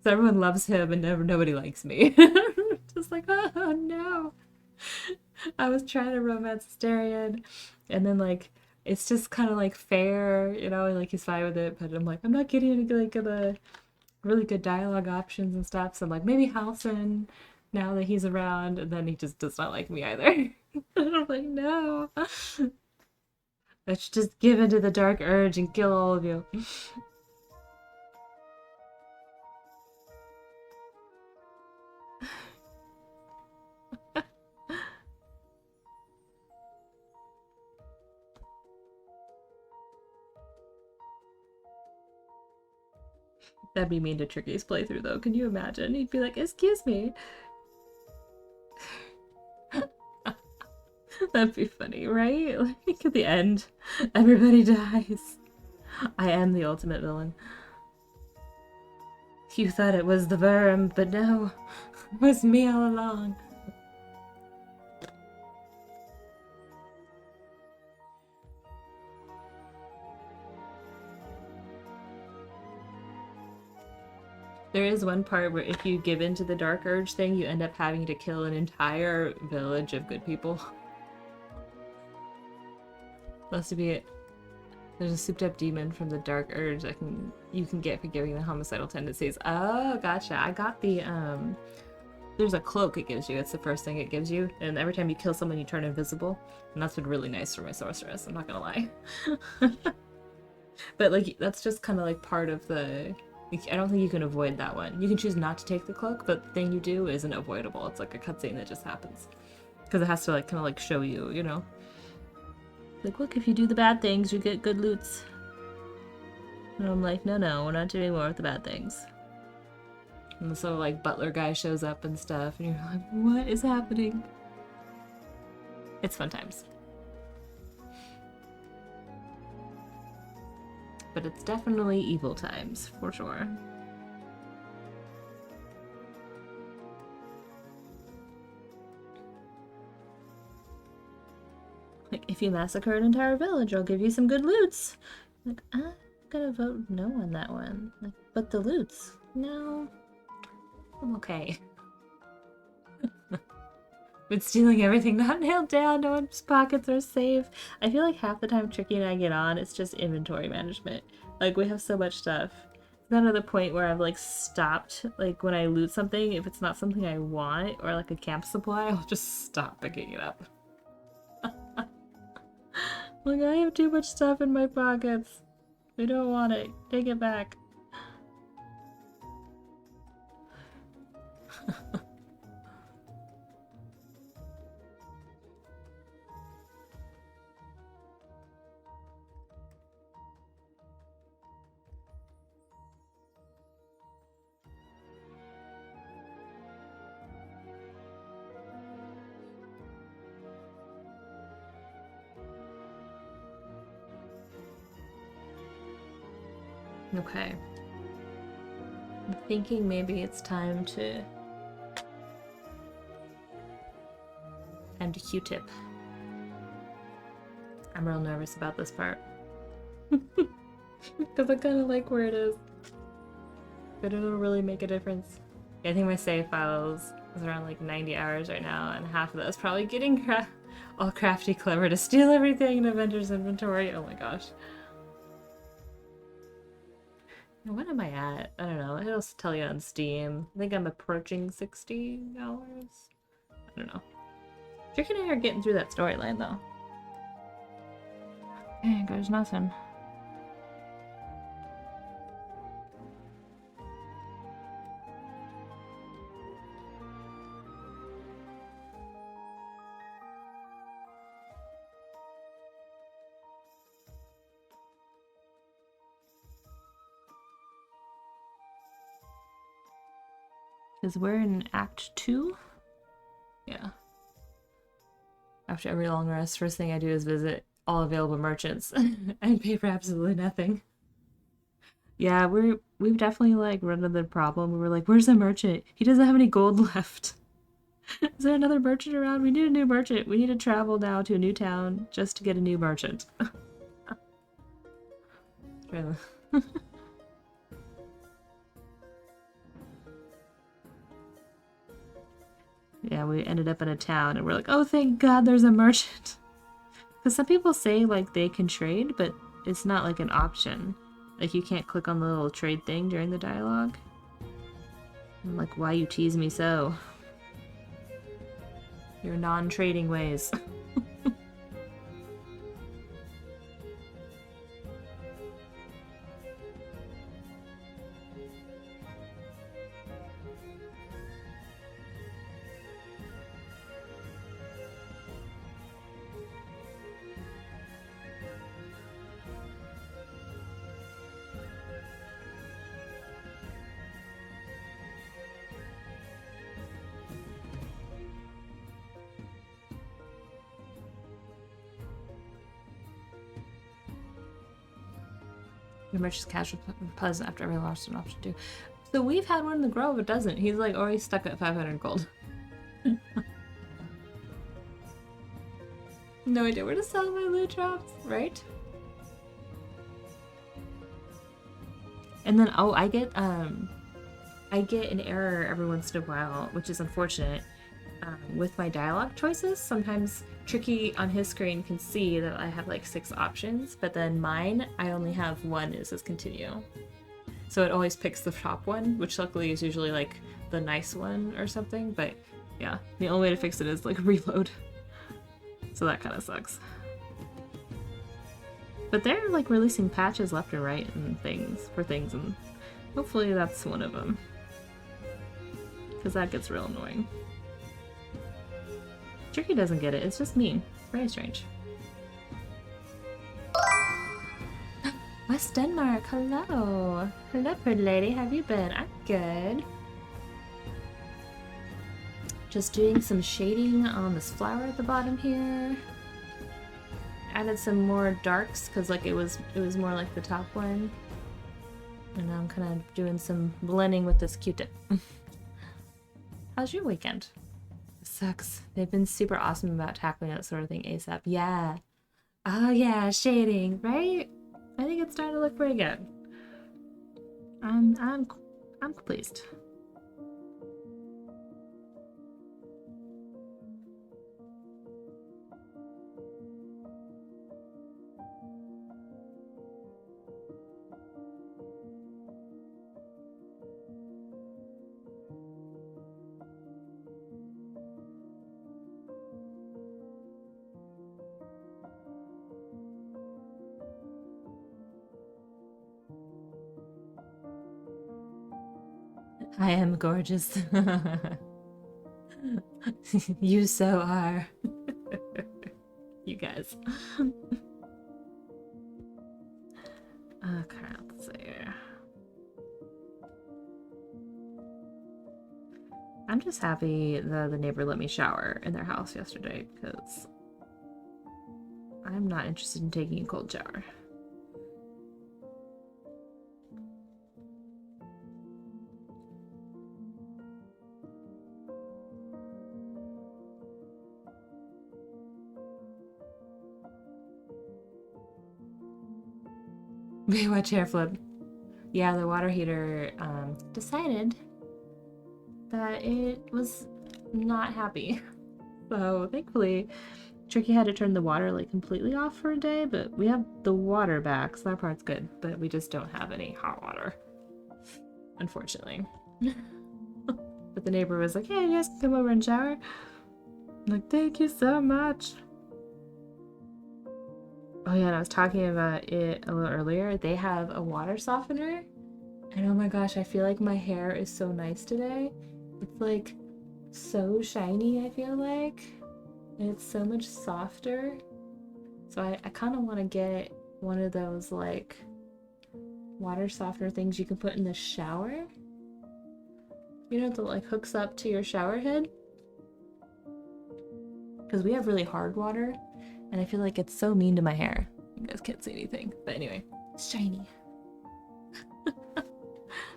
So everyone loves him and nobody likes me. Just like, oh no. I was trying to romance Asterion, and then like it's just kind of like fair, you know, and like he's fine with it, but I'm like, I'm not getting any like the really good dialogue options and stuff. So I'm like, maybe Halsin now that he's around, and then he just does not like me either. And I'm like, no. Let's just give into the dark urge and kill all of you. That'd be mean to Tricky's playthrough, though. Can you imagine? He'd be like, excuse me. That'd be funny, right? Like, at the end, everybody dies. I am the ultimate villain. You thought it was the Worm, but no. It was me all along. There is one part where if you give in to the Dark Urge thing, you end up having to kill an entire village of good people. Supposed to be it. There's a souped up demon from the Dark Urge that you can get for giving the homicidal tendencies. Oh, gotcha. I got the there's a cloak it gives you. It's the first thing it gives you, and every time you kill someone you turn invisible, and that's been really nice for my sorceress, I'm not gonna lie. But like that's just kind of like part of the I don't think you can avoid that one. You can choose not to take the cloak, but the thing you do isn't avoidable. It's like a cutscene that just happens. Because it has to like kind of like show you, you know? Like, look, if you do the bad things, you get good loots. And I'm like, no, we're not doing more with the bad things. And so like butler guy shows up and stuff, and you're like, what is happening? It's fun times. But it's definitely evil times, for sure. Like, if you massacre an entire village, I'll give you some good loots. Like, I'm gonna vote no on that one. Like, but the loots? No. I'm okay. Been stealing everything not nailed down, no one's pockets are safe. I feel like half the time Tricky and I get on, it's just inventory management. Like, we have so much stuff. It's not at the point where I've like stopped, like when I loot something, if it's not something I want, or like a camp supply, I'll just stop picking it up. Like, I have too much stuff in my pockets. I don't want it. Take it back. Okay. I'm thinking maybe it's time to Q-tip. I'm real nervous about this part. Because I kind of like where it is. But it'll really make a difference. Yeah, I think my save files is around like 90 hours right now, and half of that is probably getting all crafty clever to steal everything in Avengers inventory. Oh my gosh. What am I at? I don't know. It'll tell you on Steam. I think I'm approaching $60. I don't know. Tricky and I are getting through that storyline though. Okay, there's nothing. Because we're in Act 2? Yeah. After every long rest, first thing I do is visit all available merchants and pay for absolutely nothing. Yeah, we've definitely like run into the problem. We were like, where's the merchant? He doesn't have any gold left. Is there another merchant around? We need a new merchant. We need to travel now to a new town just to get a new merchant. Yeah, we ended up in a town and we're like, oh, thank God there's a merchant. Because some people say like they can trade, but it's not like an option. Like you can't click on the little trade thing during the dialogue. I'm like, why you tease me so? Your non-trading ways. Your merch is casual pleasant after every lost an option too. So we've had one in the Grove, it doesn't. He's like already stuck at 500 gold. No idea where to sell my loot drops, right? And then I get an error every once in a while, which is unfortunate. With my dialogue choices, sometimes Tricky on his screen can see that I have like 6 options, but then mine, I only have one. It says continue. So it always picks the top one, which luckily is usually like the nice one or something, but yeah, the only way to fix it is like reload. So that kind of sucks. But they're like releasing patches left and right and things, and Hopefully that's one of them. Because that gets real annoying. Tricky doesn't get it, it's just me. Very strange. West Denmark, hello! Hello, pretty lady, how have you been? I'm good. Just doing some shading on this flower at the bottom here. Added some more darks because like it was more like the top one. And now I'm kind of doing some blending with this Q-tip. How's your weekend? It sucks. They've been super awesome about tackling that sort of thing ASAP. Yeah. Oh yeah, shading, right? I think it's starting to look pretty good. I'm pleased. I am gorgeous. You so are. You guys. Okay, let's see. I'm just happy the neighbor let me shower in their house yesterday because I'm not interested in taking a cold shower. Baywatch hair flip. Yeah, the water heater decided that it was not happy. So thankfully, Tricky had to turn the water like completely off for a day, but we have the water back, so that part's good. But we just don't have any hot water, unfortunately. But the neighbor was like, "Hey, you guys can come over and shower." I'm like, thank you so much. Oh yeah, and I was talking about it a little earlier. They have a water softener. And oh my gosh, I feel like my hair is so nice today. It's like so shiny, I feel like. And it's so much softer. So I kind of want to get one of those like water softener things you can put in the shower. You know, that like hooks up to your shower head. Because we have really hard water. And I feel like it's so mean to my hair. You guys can't see anything. But anyway, it's shiny.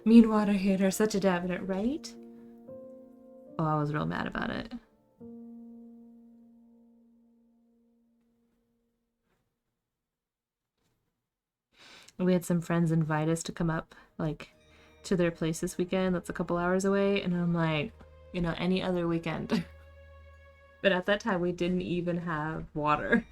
Mean water heater, such a definite, right? Oh, I was real mad about it. We had some friends invite us to come up, like, to their place this weekend. That's a couple hours away. And I'm like, you know, any other weekend. But at that time, we didn't even have water.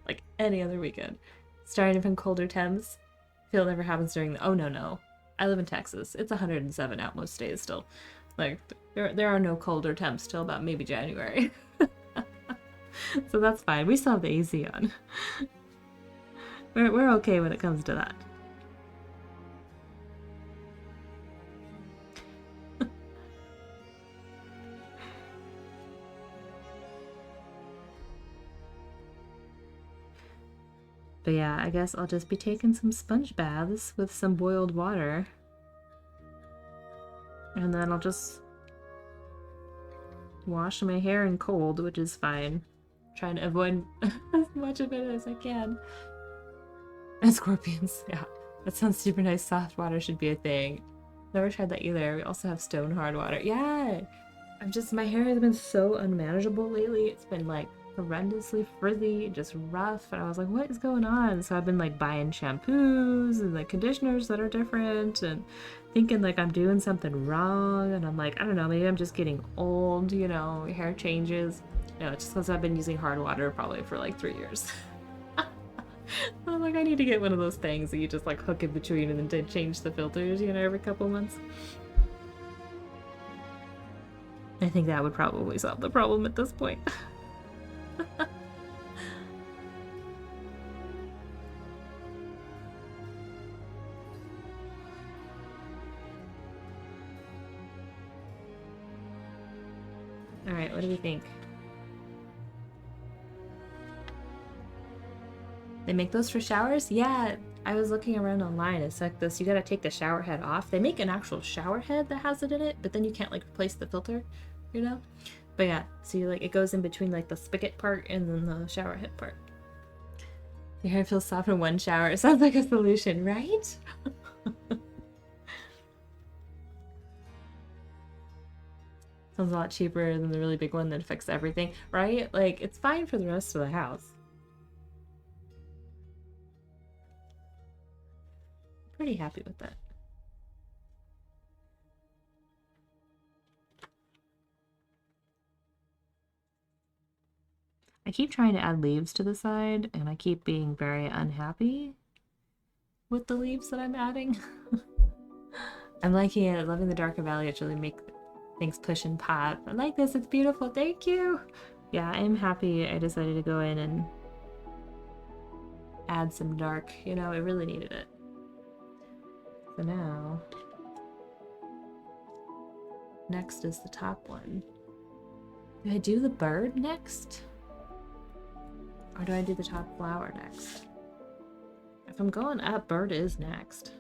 Like, any other weekend. Starting from colder temps. I feel it never happens during the... Oh, no. I live in Texas. It's 107 out most days still. Like, there are no colder temps till about maybe January. So that's fine. We still have the AC on. We're okay when it comes to that. But yeah, I guess I'll just be taking some sponge baths with some boiled water. And then I'll just wash my hair in cold, which is fine. Trying to avoid as much of it as I can. And scorpions, yeah. That sounds super nice. Soft water should be a thing. Never tried that either. We also have stone hard water. Yeah! My hair has been so unmanageable lately. It's been like horrendously frizzy, just rough, and I was like, what is going on? So I've been like buying shampoos and like conditioners that are different and thinking like I'm doing something wrong, and I'm like, I don't know, maybe I'm just getting old, you know, hair changes. No, it's just because I've been using hard water probably for like 3 years. I'm like, I need to get one of those things that you just like hook in between and then change the filters, you know, every couple months. I think that would probably solve the problem at this point. Alright, what do we think? They make those for showers? Yeah, I was looking around online. It's like this, you gotta take the shower head off. They make an actual shower head that has it in it, but then you can't like replace the filter, you know? But yeah, so you like, it goes in between like the spigot part and then the shower head part. Your hair feels soft in one shower. It sounds like a solution, right? Sounds a lot cheaper than the really big one that affects everything, right? Like, it's fine for the rest of the house. Pretty happy with that. I keep trying to add leaves to the side, and I keep being very unhappy with the leaves that I'm adding. I'm liking it, loving the darker valley. It's really make things push and pop. I like this, it's beautiful, thank you! Yeah, I'm happy I decided to go in and add some dark, you know, it really needed it. So now, next is the top one. Do I do the bird next? Or do I do the top flower next? If I'm going up, bird is next.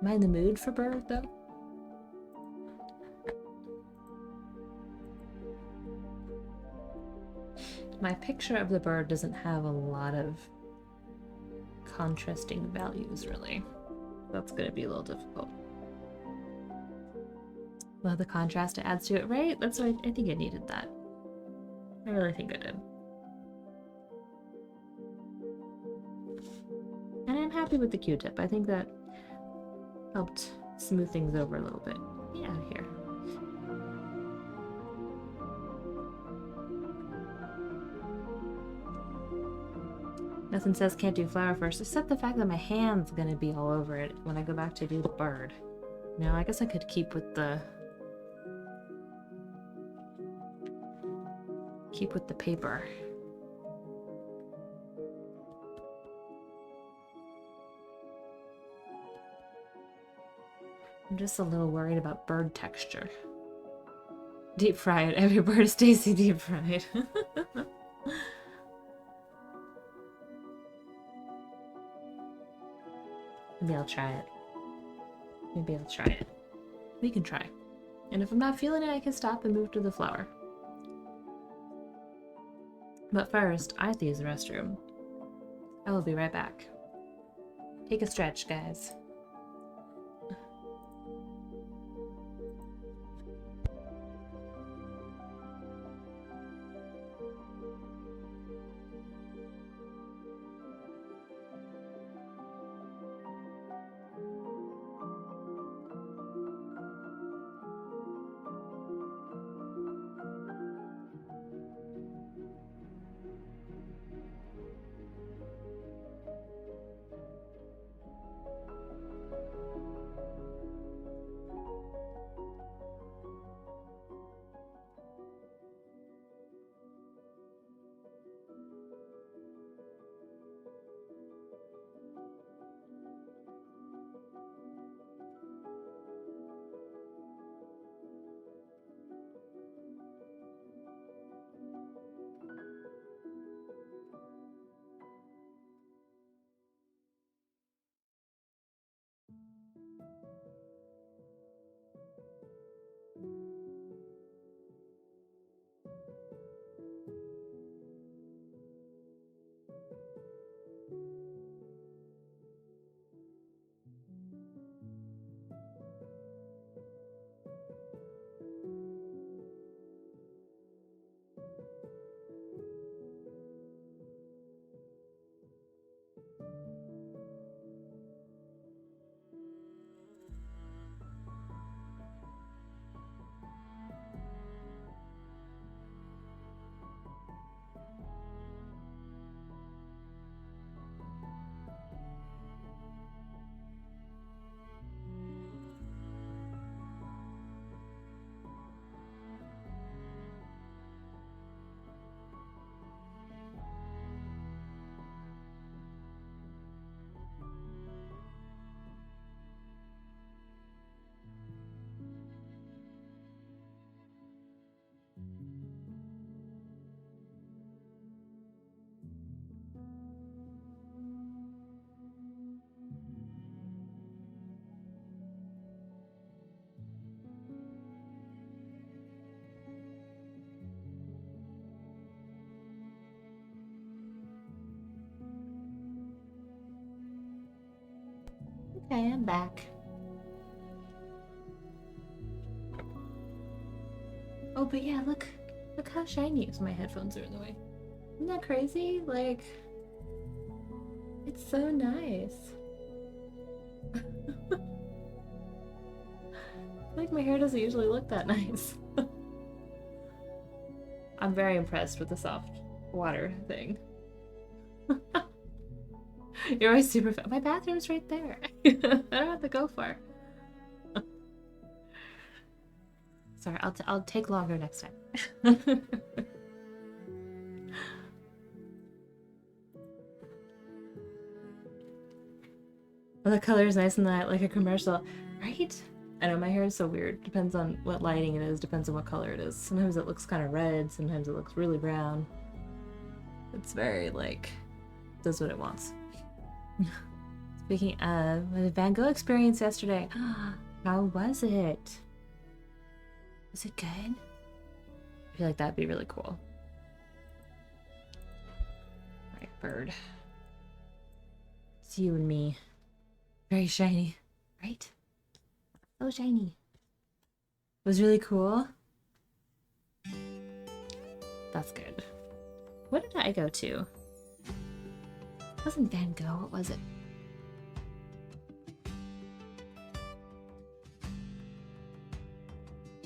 Am I in the mood for bird, though? My picture of the bird doesn't have a lot of contrasting values, really. That's gonna be a little difficult. Well, the contrast it adds to it, right? That's what I think it needed that. I really think it did. And I'm happy with the Q-tip. I think that helped smooth things over a little bit. Get out of here. Nothing says can't do flower first, except the fact that my hand's gonna be all over it when I go back to do the bird. Now, I guess I could keep with the paper. I'm just a little worried about bird texture. Deep fried. Every bird is tasty deep fried. Maybe I'll try it. Maybe I'll try it. We can try. And if I'm not feeling it, I can stop and move to the flower. But first, I have to use the restroom. I will be right back. Take a stretch, guys. Okay, I'm back. Oh, but yeah, look how shiny it is. My headphones are in the way. Isn't that crazy? Like, it's so nice. Like, my hair doesn't usually look that nice. I'm very impressed with the soft water thing. You're always super My bathroom's right there. I don't have to go far. Sorry, I'll take longer next time. Well, the color is nice in that, like a commercial, right? I know my hair is so weird. Depends on what lighting it is. Depends on what color it is. Sometimes it looks kind of red. Sometimes it looks really brown. It's very like does what it wants. Speaking of the Van Gogh experience yesterday, how was it? Was it good? I feel like that'd be really cool. Right, bird. It's you and me. Very shiny, right? So shiny. It was really cool. That's good. What did I go to? It wasn't Van Gogh, what was it?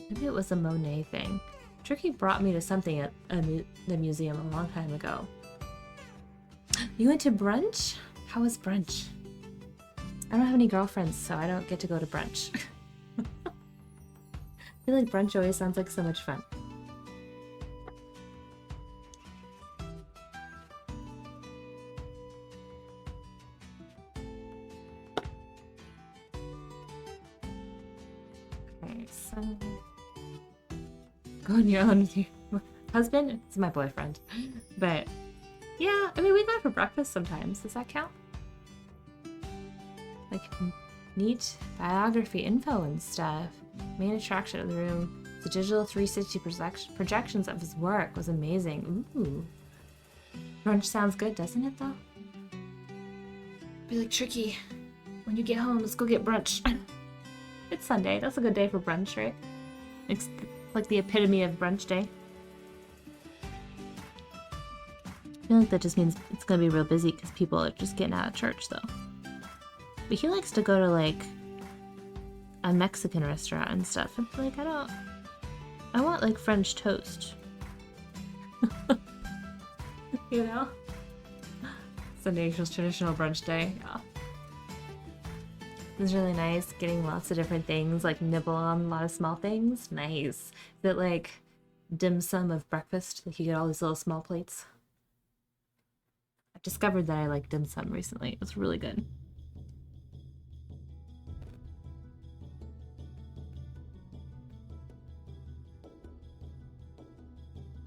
Maybe it was a Monet thing. Tricky brought me to something at the museum a long time ago. You went to brunch? How was brunch? I don't have any girlfriends, so I don't get to go to brunch. I feel like brunch always sounds like so much fun. Okay, so... Go on your own with your husband? It's my boyfriend. But, yeah, I mean, we go out for breakfast sometimes. Does that count? Like, neat biography info and stuff. Main attraction of the room. The digital 360 projections of his work was amazing. Ooh. Brunch sounds good, doesn't it, though? Be like, Tricky, when you get home, let's go get brunch. It's Sunday. That's a good day for brunch, right? It's like the epitome of brunch day. I feel like that just means it's gonna be real busy because people are just getting out of church, though. But he likes to go to, like, a Mexican restaurant and stuff. And, like, I want, like, French toast. You know? Sunday's traditional brunch day, yeah. It was really nice getting lots of different things, like, nibble on a lot of small things. Nice. Is it, like, dim sum of breakfast? Like, you get all these little small plates? I've discovered that I like dim sum recently. It was really good.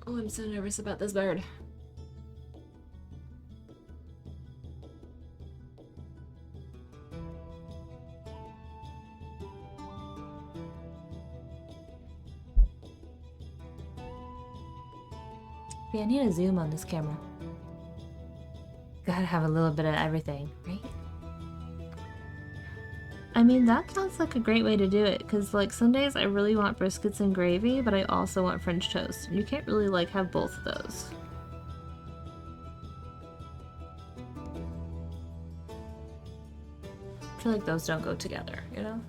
Oh, I'm so nervous about this bird. Yeah, I need a zoom on this camera. Gotta have a little bit of everything, right? I mean, that sounds like a great way to do it, because, like, some days I really want briskets and gravy, but I also want French toast. You can't really, like, have both of those. I feel like those don't go together, you know?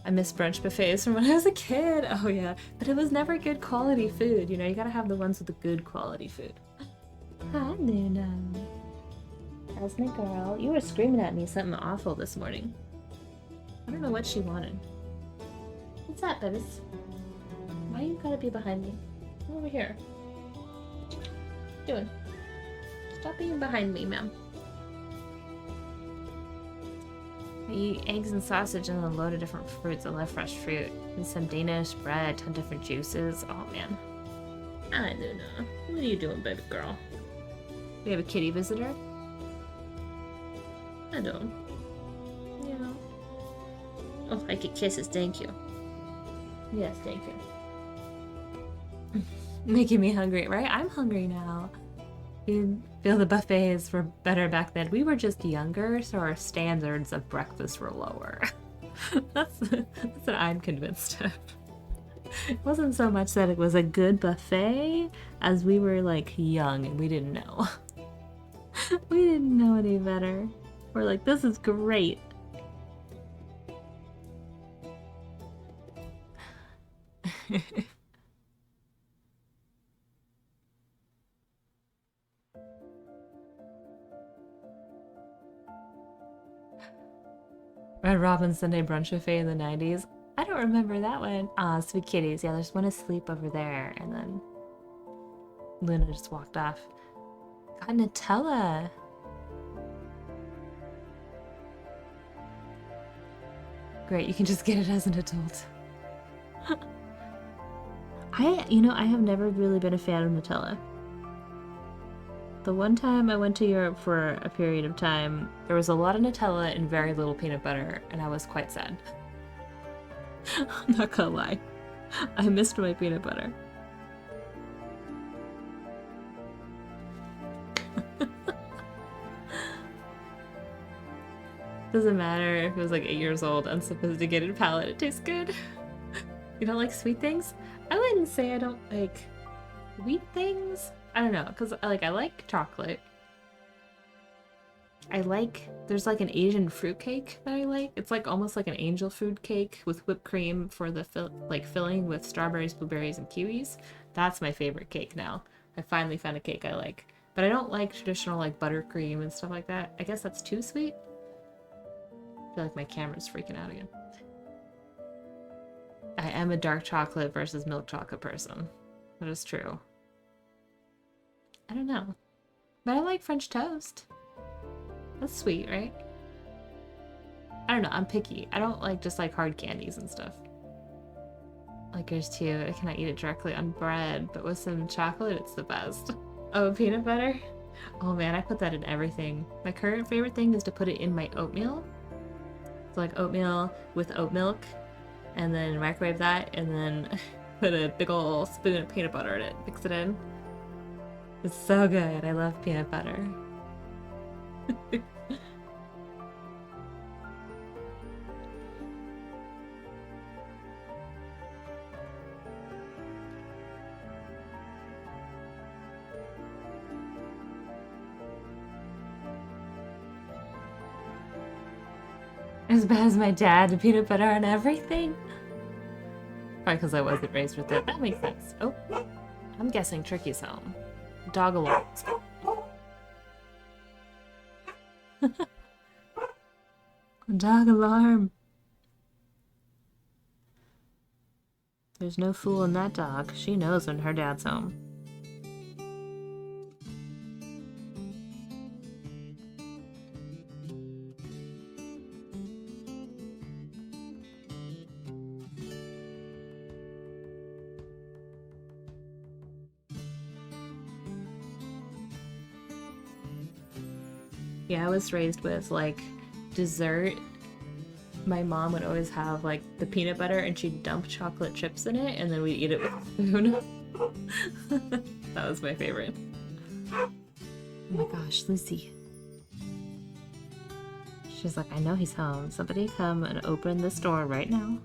I miss brunch buffets from when I was a kid. Oh, yeah. But it was never good quality food, you know? You gotta have the ones with the good quality food. Hi, Luna. How's my girl? You were screaming at me something awful this morning. I don't know what she wanted. What's that, babies? Why you gotta be behind me? Come over here. What you doing? Stop being behind me, ma'am. I eat eggs and sausage and a load of different fruits. I love fresh fruit. And some Danish bread, 10 different juices. Oh, man. I don't know. What are you doing, baby girl? We have a kitty visitor? I don't. Yeah. Oh, I get kisses, thank you. Yes, thank you. Making me hungry, right? I'm hungry now. You feel the buffets were better back then. We were just younger, so our standards of breakfast were lower. That's what I'm convinced of. It wasn't so much that it was a good buffet as we were like young and we didn't know. We didn't know any better. We're like, this is great. Red Robin Sunday Brunch Buffet in the 90s. I don't remember that one. Ah, Sweet Kitties. Yeah, there's one asleep over there. And then Luna just walked off. Got Nutella. Great, you can just get it as an adult. I have never really been a fan of Nutella. The one time I went to Europe for a period of time, there was a lot of Nutella and very little peanut butter, and I was quite sad. I'm not gonna lie. I missed my peanut butter. Doesn't matter if it was like 8 years old, I'm supposed to get a palate. It tastes good. You don't like sweet things? I wouldn't say I don't like sweet things. I don't know, because I like chocolate. There's like an Asian fruit cake that I like. It's like almost like an angel food cake with whipped cream for the filling with strawberries, blueberries, and kiwis. That's my favorite cake now. I finally found a cake I like. But I don't like traditional like buttercream and stuff like that. I guess that's too sweet. I feel like my camera's freaking out again. I am a dark chocolate versus milk chocolate person. That is true. I don't know. But I like French toast. That's sweet, right? I don't know, I'm picky. I don't like just like hard candies and stuff. Like yours too. I cannot eat it directly on bread, but with some chocolate, it's the best. Oh, peanut butter? Oh man, I put that in everything. My current favorite thing is to put it in my oatmeal. So like oatmeal with oat milk, and then microwave that, and then put a big ol' spoon of peanut butter in it. Mix it in. It's so good. I love peanut butter. As bad as my dad, peanut butter on everything. Probably because I wasn't raised with it. That makes sense. Oh, I'm guessing Tricky's home. Dog alarms. Dog alarm. There's no fooling that dog. She knows when her dad's home. Yeah, I was raised with like dessert. My mom would always have like the peanut butter and she'd dump chocolate chips in it and then we'd eat it with a spoon. That was my favorite. Oh my gosh, Lucy. She's like, I know he's home. Somebody come and open this door right now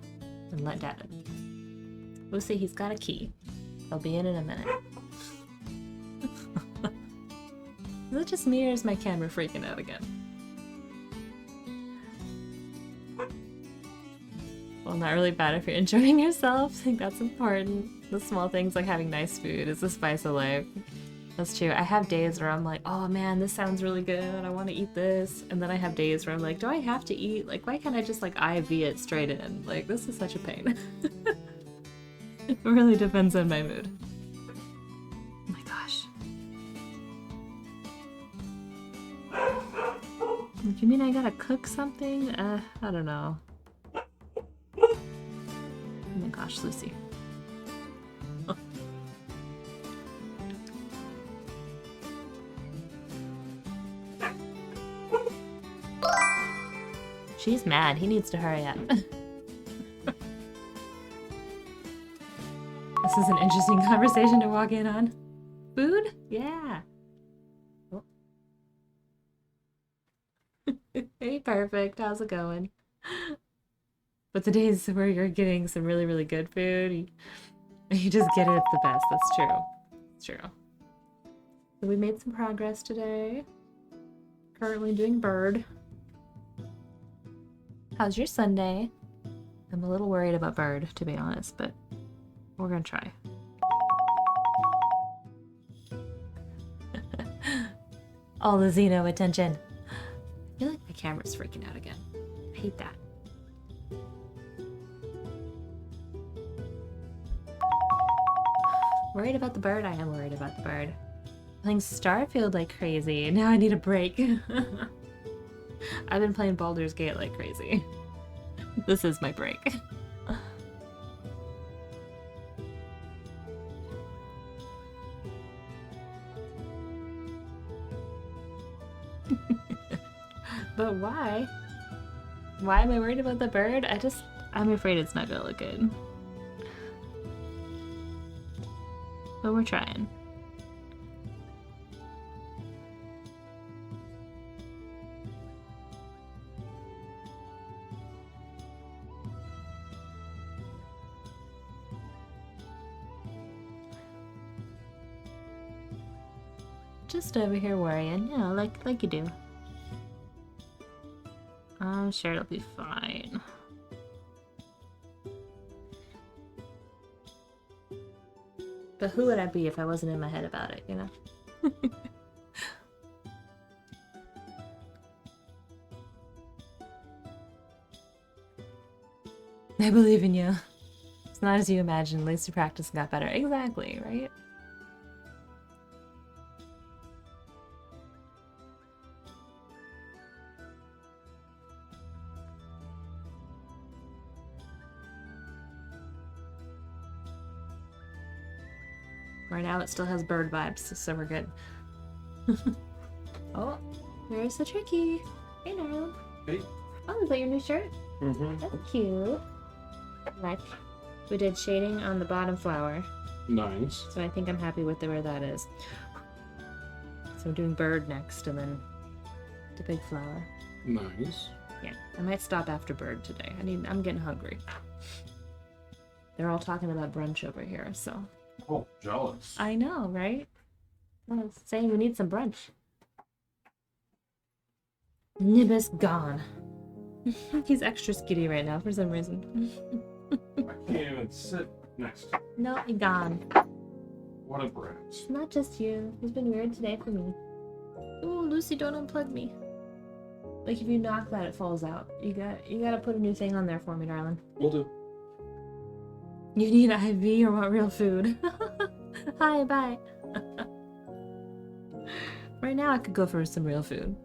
and let Dad in. Lucy, he's got a key. He'll be in a minute. Is it just me or is my camera freaking out again? Well, not really bad if you're enjoying yourself. I think that's important. The small things like having nice food is the spice of life. That's true. I have days where I'm like, oh man, this sounds really good. I want to eat this. And then I have days where I'm like, do I have to eat? Like, why can't I just like IV it straight in? Like, this is such a pain. It really depends on my mood. Oh my gosh. Do you mean I gotta cook something? I don't know. Oh my gosh, Lucy. She's mad. He needs to hurry up. This is an interesting conversation to walk in on. Food? Yeah. Hey, perfect. How's it going? But the days where you're getting some really, really good food, you just get it at the best. That's true. It's true. So we made some progress today. Currently doing bird. How's your Sunday? I'm a little worried about bird, to be honest, but we're gonna try. All the Xeno attention. I feel like my camera's freaking out again. I hate that. Worried about the bird? I am worried about the bird. Playing Starfield like crazy. Now I need a break. I've been playing Baldur's Gate like crazy. This is my break. But why? Why am I worried about the bird? I'm afraid it's not gonna look good. But we're trying. Just over here worrying, you know, like you do. I'm sure it'll be fine. But who would I be if I wasn't in my head about it, you know? I believe in you. It's not as you imagine. At least you practice and got better. Exactly, right? Right now it still has bird vibes, so we're good. Oh, there's the tricky. Hey, Narlan. Hey. Oh, is that your new shirt? Mm-hmm. That's cute. Like, we did shading on the bottom flower, Nice. so I think I'm happy with where that is. So I'm doing bird next, and then the big flower. Nice. Yeah, I might stop after bird today. I'm getting hungry. They're all talking about brunch over here, so. Oh, jealous. I know, right? I was saying we need some brunch. Nibus gone. He's extra skitty right now for some reason. I can't even sit next to him. No, he gone. What a brat. Not just you. He's been weird today for me. Ooh, Lucy, don't unplug me. Like if you knock that, it falls out. You gotta put a new thing on there for me, darling. Will do. You need IV or want real food? Hi, bye. Right now, I could go for some real food.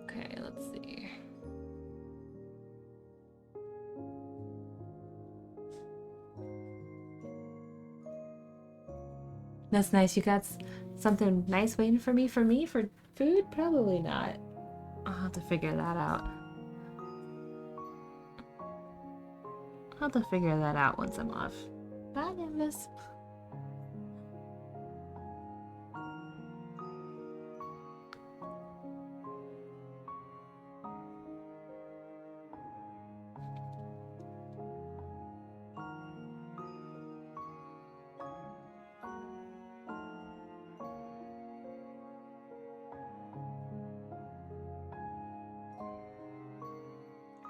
Okay, let's see. That's nice. You got something nice waiting for me? For food? Probably not. I'll have to figure that out. I'll have to figure that out once I'm off. Bye, Nimbus.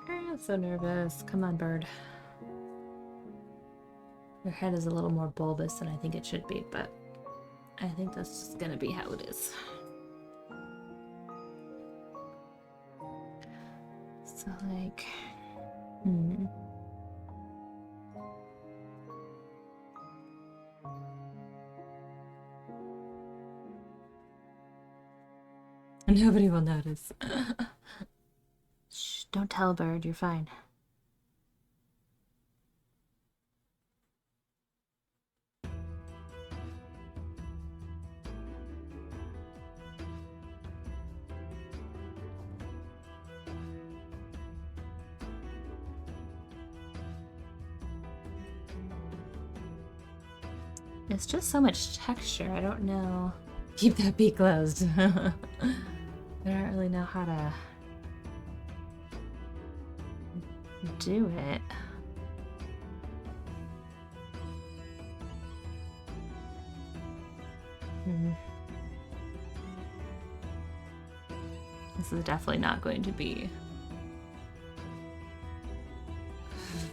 I'm so nervous. Come on, bird. Your head is a little more bulbous than I think it should be, but I think that's just gonna be how it is. So, like, Nobody will notice. Shh, don't tell Bird, you're fine. It's just so much texture, I don't know. Keep that beak closed. I don't really know how to do it. This is definitely not going to be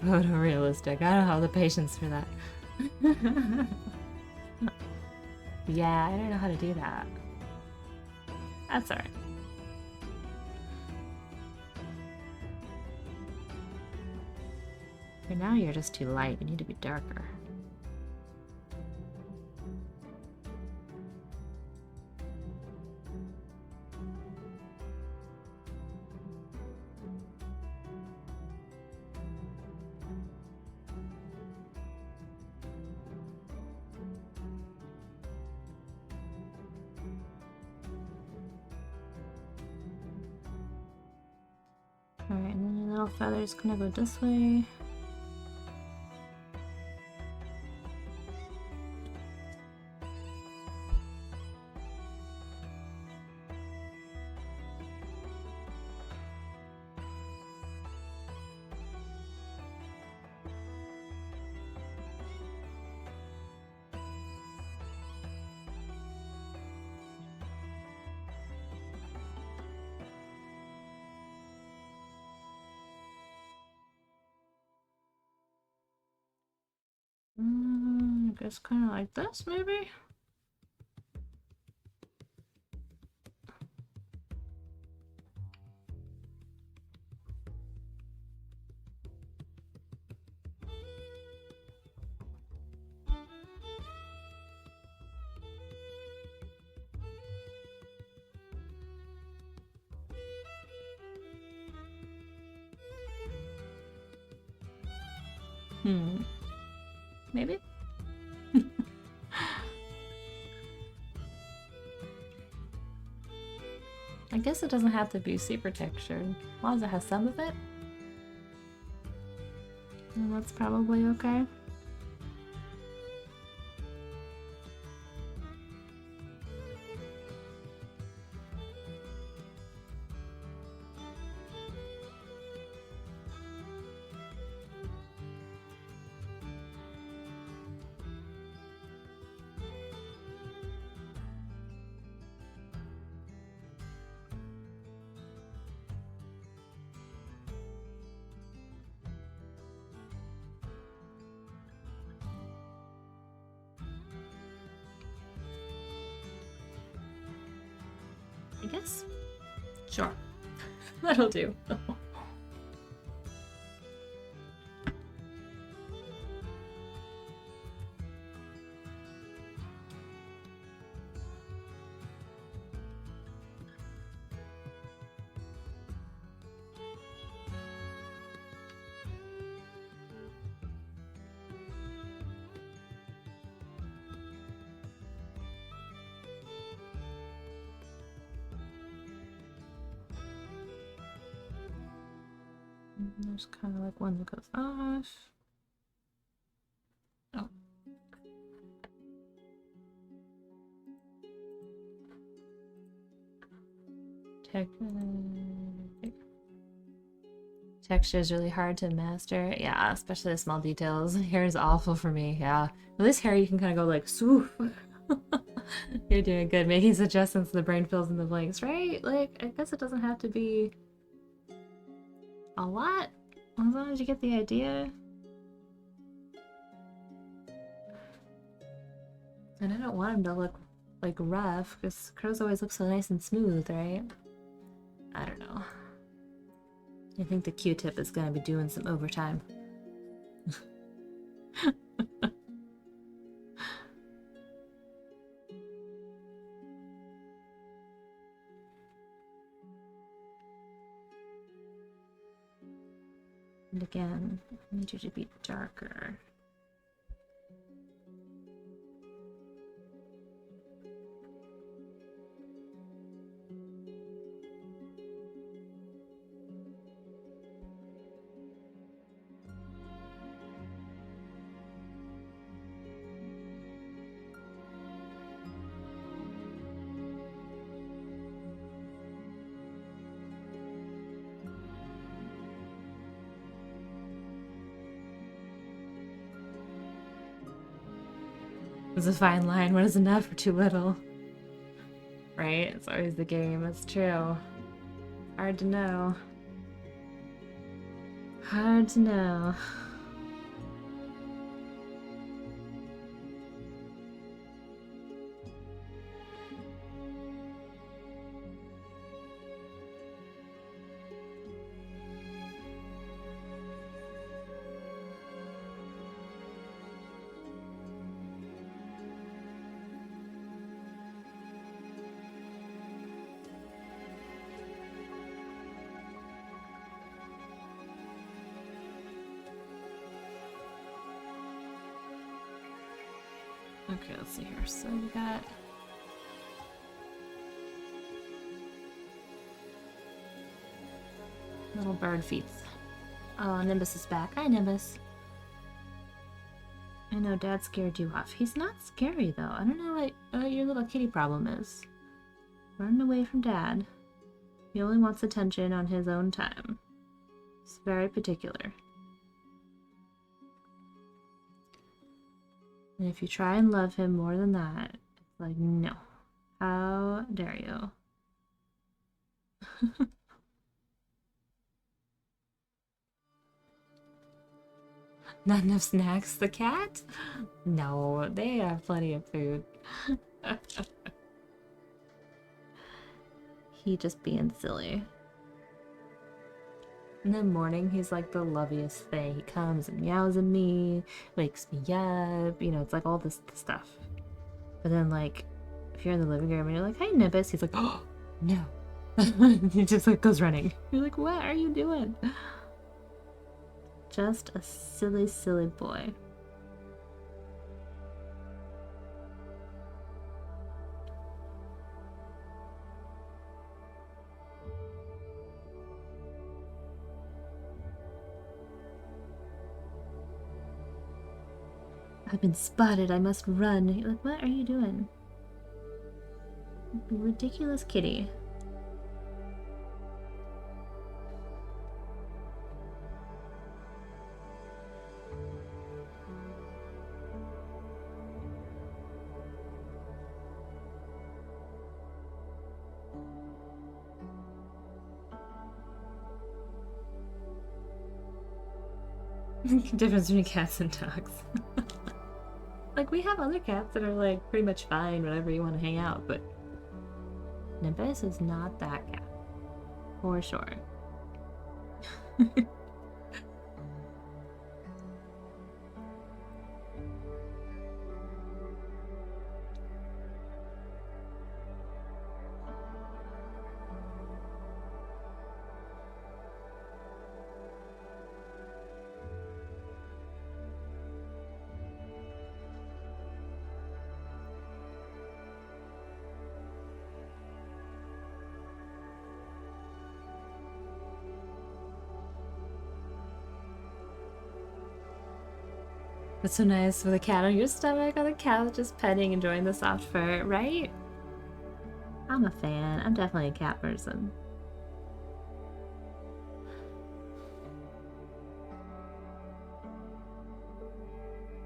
photorealistic. I don't have the patience for that. Yeah, I don't know how to do that. That's alright. For now, you're just too light. You need to be darker. Alright, and then your little feather's gonna go this way. I guess kind of like this, maybe? Maybe? I guess it doesn't have to be super textured. As long as it has some of it. And that's probably okay. I guess? Sure. That'll do. There's kind of like one that goes off. Oh. Texture is really hard to master. Yeah, especially the small details. Hair is awful for me. Yeah. With this hair, you can kind of go like, swoof. You're doing good. Making suggestions, the brain fills in the blanks, right? Like, I guess it doesn't have to be a lot. As long as you get the idea. And I don't want him to look like rough, because crows always look so nice and smooth, right? I don't know. I think the Q-tip is gonna be doing some overtime. And again, I need you to be darker. There's a fine line. What is enough or too little? Right? It's always the game. It's true. Hard to know. Hard to know. Okay, let's see here. So we got little bird feet. Oh, Nimbus is back. Hi, Nimbus. I know Dad scared you off. He's not scary though. I don't know what your little kitty problem is. Running away from Dad. He only wants attention on his own time. It's very particular. And if you try and love him more than that, it's like, no. How dare you? Not enough snacks? The cat? No, they have plenty of food. He just being silly. In the morning, he's like the loveliest thing. He comes and meows at me, wakes me up, you know, it's like all this stuff. But then, like, if you're in the living room and you're like, hey, Nimbus, he's like, oh, no. He just, like, goes running. You're like, what are you doing? Just a silly, silly boy. I've been spotted. I must run. You're like, what are you doing? Ridiculous kitty. Difference between cats and dogs. Like, we have other cats that are, like, pretty much fine whenever you want to hang out, but Nimbus is not that cat. For sure. It's so nice with a cat on your stomach, on the couch, just petting, enjoying the soft fur, right? I'm a fan. I'm definitely a cat person.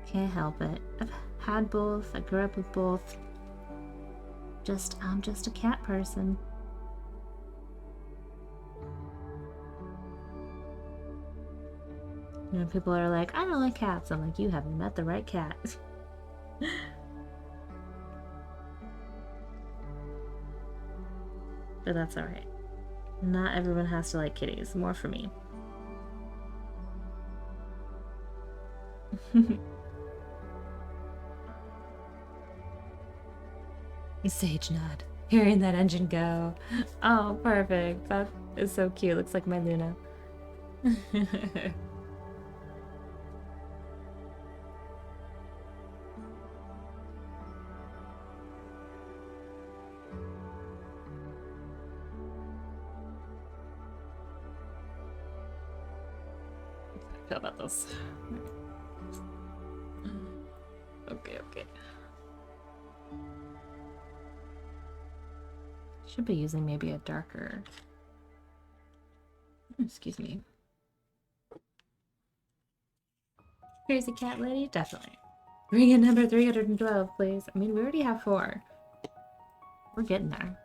Can't help it. I've had both. I grew up with both. I'm just a cat person. You know, people are like, I don't like cats. I'm like, you haven't met the right cat. But that's alright. Not everyone has to like kitties. More for me. Sage nod. Hearing that engine go. Oh, perfect. That is so cute. Looks like my Luna. How about this? Okay. Should be using maybe a darker. Excuse me. Crazy cat lady? Definitely. Bring in number 312, please. I mean, we already have 4. We're getting there.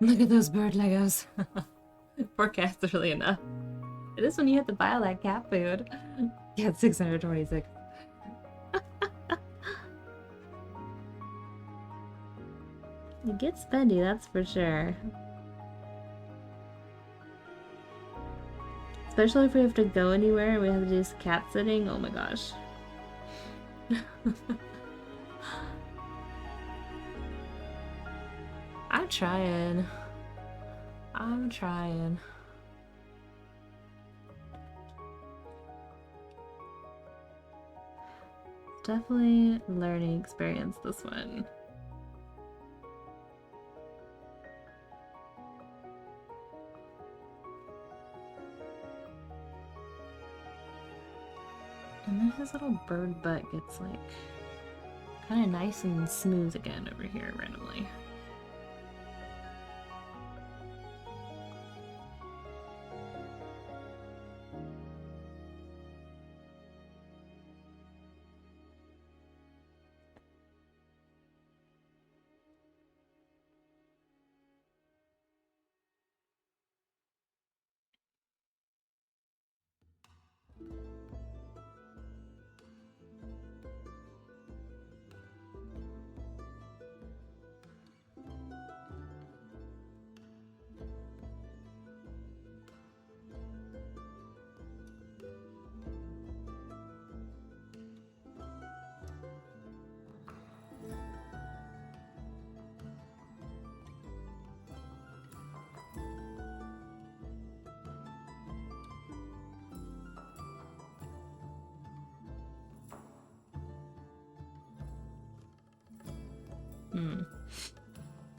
Look at those bird Legos. 4 cats are really enough. It is when you have to buy all that cat food. Yeah, 626. It gets spendy, that's for sure. Especially if we have to go anywhere and we have to do cat sitting. Oh my gosh. I'm trying. I'm trying. Definitely a learning experience, this one. And then his little bird butt gets like kind of nice and smooth again over here randomly.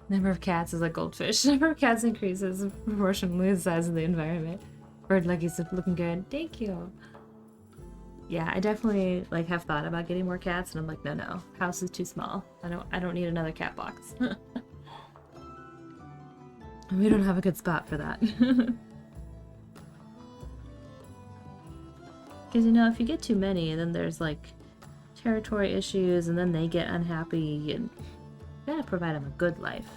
Number of cats is like goldfish. Number of cats increases proportionally the size of the environment. Bird Lucky's looking good. Thank you. Yeah, I definitely like have thought about getting more cats, and I'm like, no, house is too small. I don't need another cat box. We don't have a good spot for that. Because you know, if you get too many, then there's like territory issues, and then they get unhappy, and you gotta provide them a good life.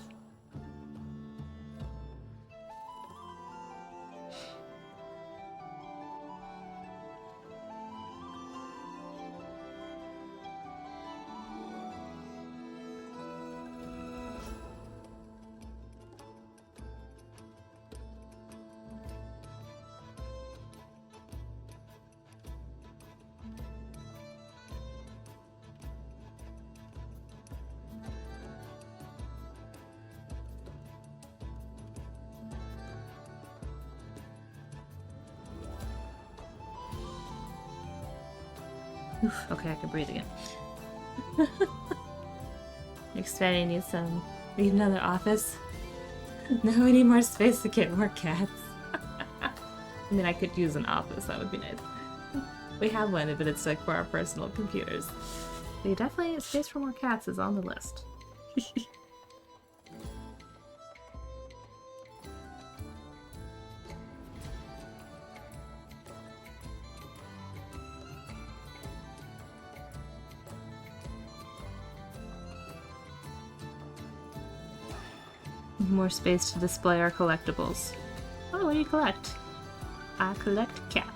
Oof, okay, I can breathe again. Expanding needs some. Need another office? No, we need more space to get more cats. I mean, I could use an office, that would be nice. We have one, but it's like for our personal computers. But definitely, space for more cats is on the list. More space to display our collectibles. Oh, what do you collect? I collect cats.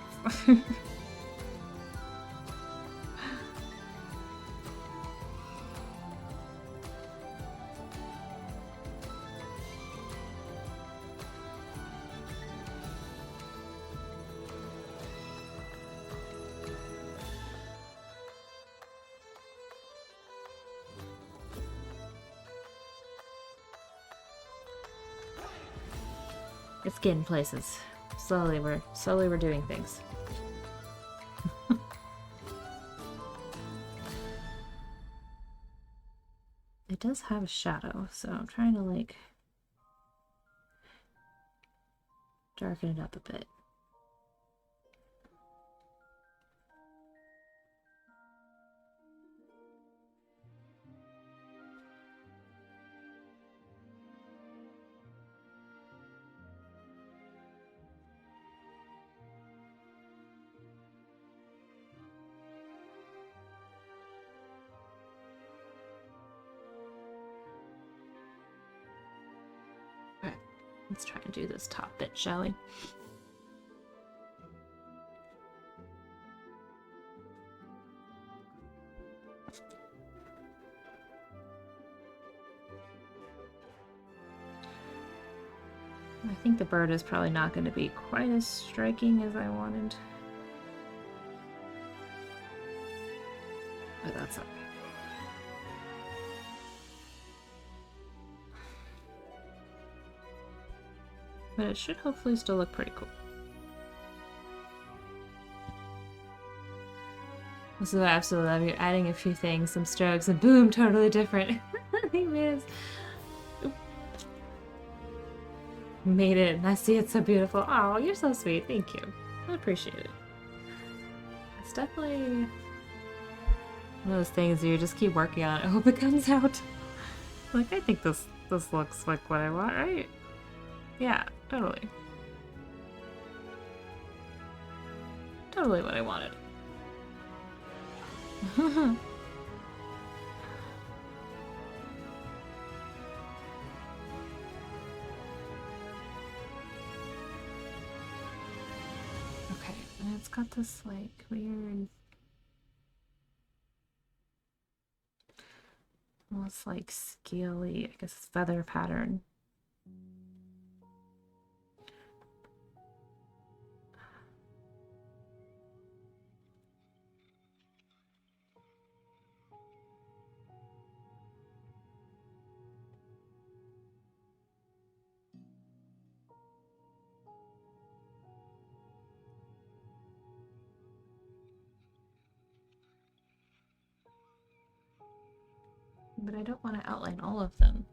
It's getting places. Slowly we're doing things. It does have a shadow, so I'm trying to like darken it up a bit. Let's try and do this top bit, shall we? I think the bird is probably not going to be quite as striking as I wanted. But that's okay. But it should hopefully still look pretty cool. This is what I absolutely love. You're adding a few things, some strokes, and boom, totally different. He made it, and I see it so beautiful. Oh, you're so sweet. Thank you. I appreciate it. It's definitely one of those things you just keep working on. I hope it comes out. Like, I think this looks like what I want, right? Yeah, totally. Totally what I wanted. Okay, and it's got this like weird, almost like scaly, I guess, feather pattern. But I don't want to outline all of them.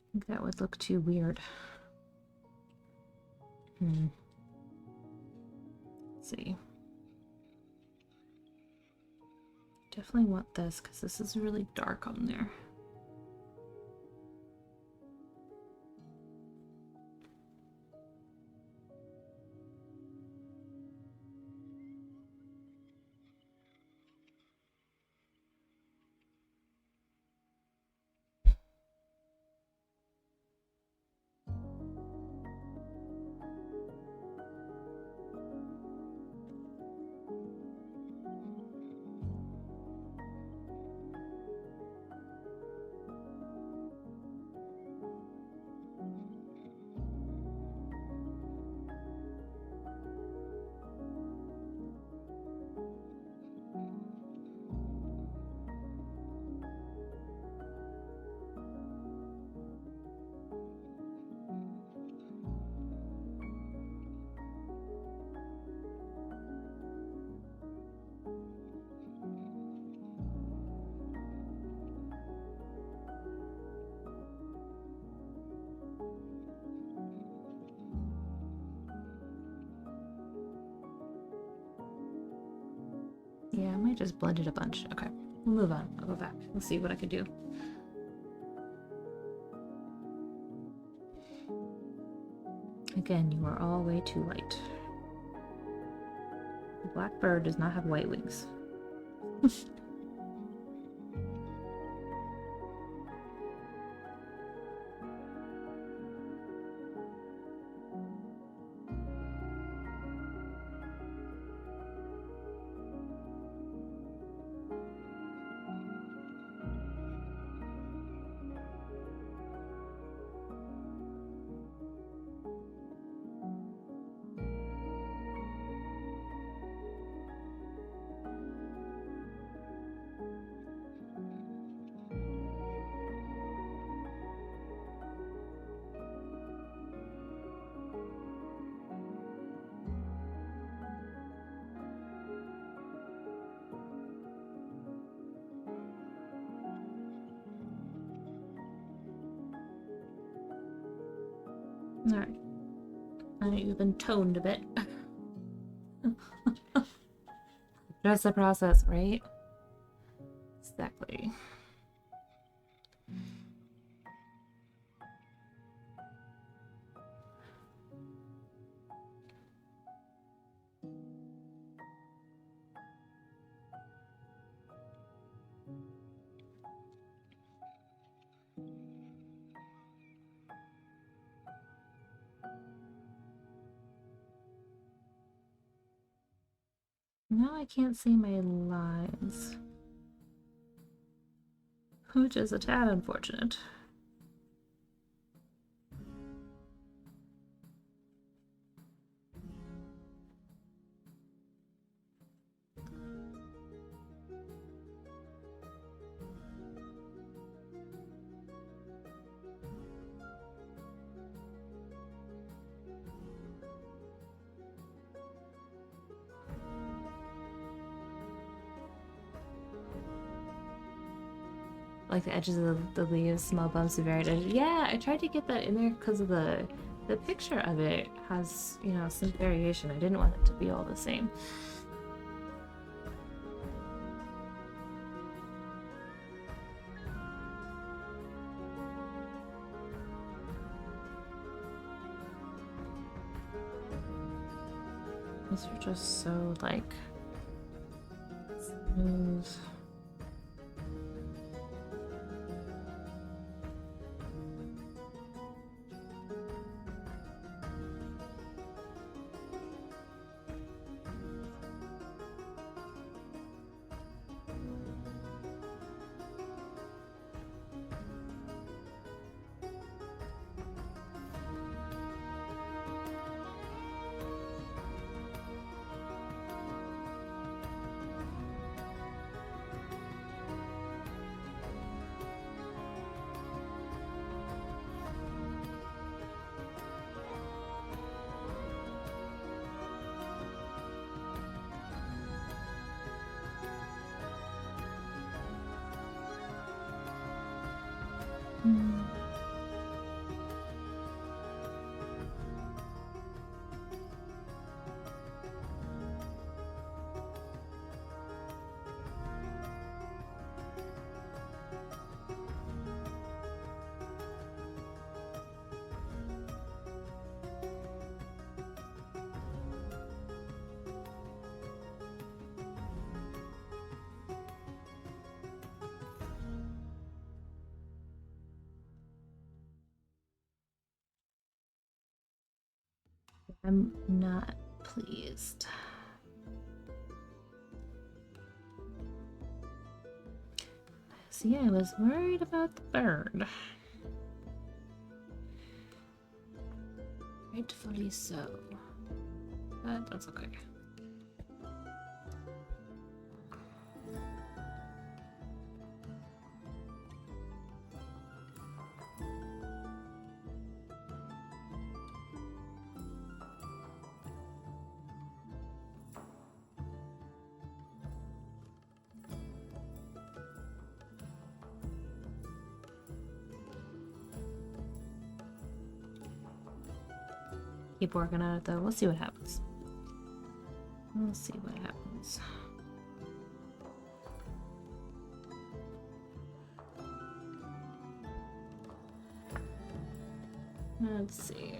I think that would look too weird. Let's see. Definitely want this because this is really dark on there. Yeah, I might just blend it a bunch. Okay, we'll move on. I'll go back. We'll see what I can do. Again, you are all way too light. The black bird does not have white wings. Alright. Now you've been toned a bit. Trust the process, right? Exactly. Now I can't see my lines, which is a tad unfortunate. Like the edges of the leaves, small bumps of varied edges. Yeah, I tried to get that in there because of the picture of it has, you know, some variation. I didn't want it to be all the same. These are just so like smooth. I'm not pleased. See, I was worried about the bird. Rightfully so. But that's okay. Keep working on it though. We'll see what happens. We'll see what happens. Let's see.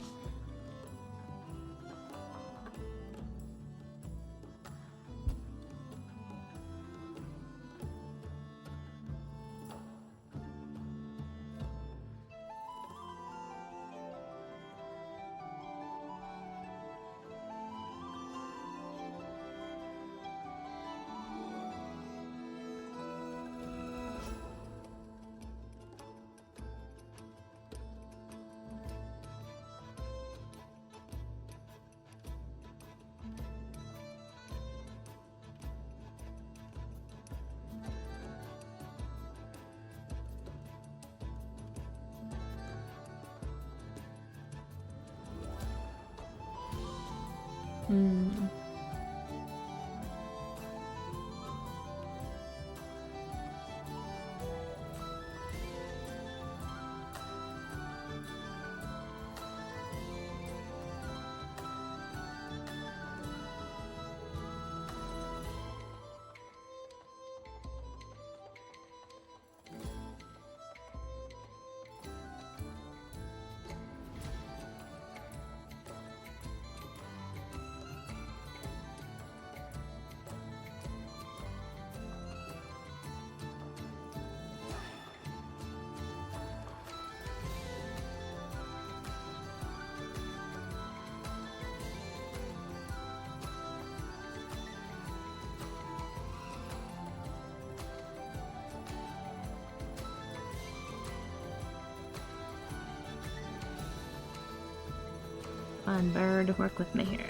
fun bird to work with me here.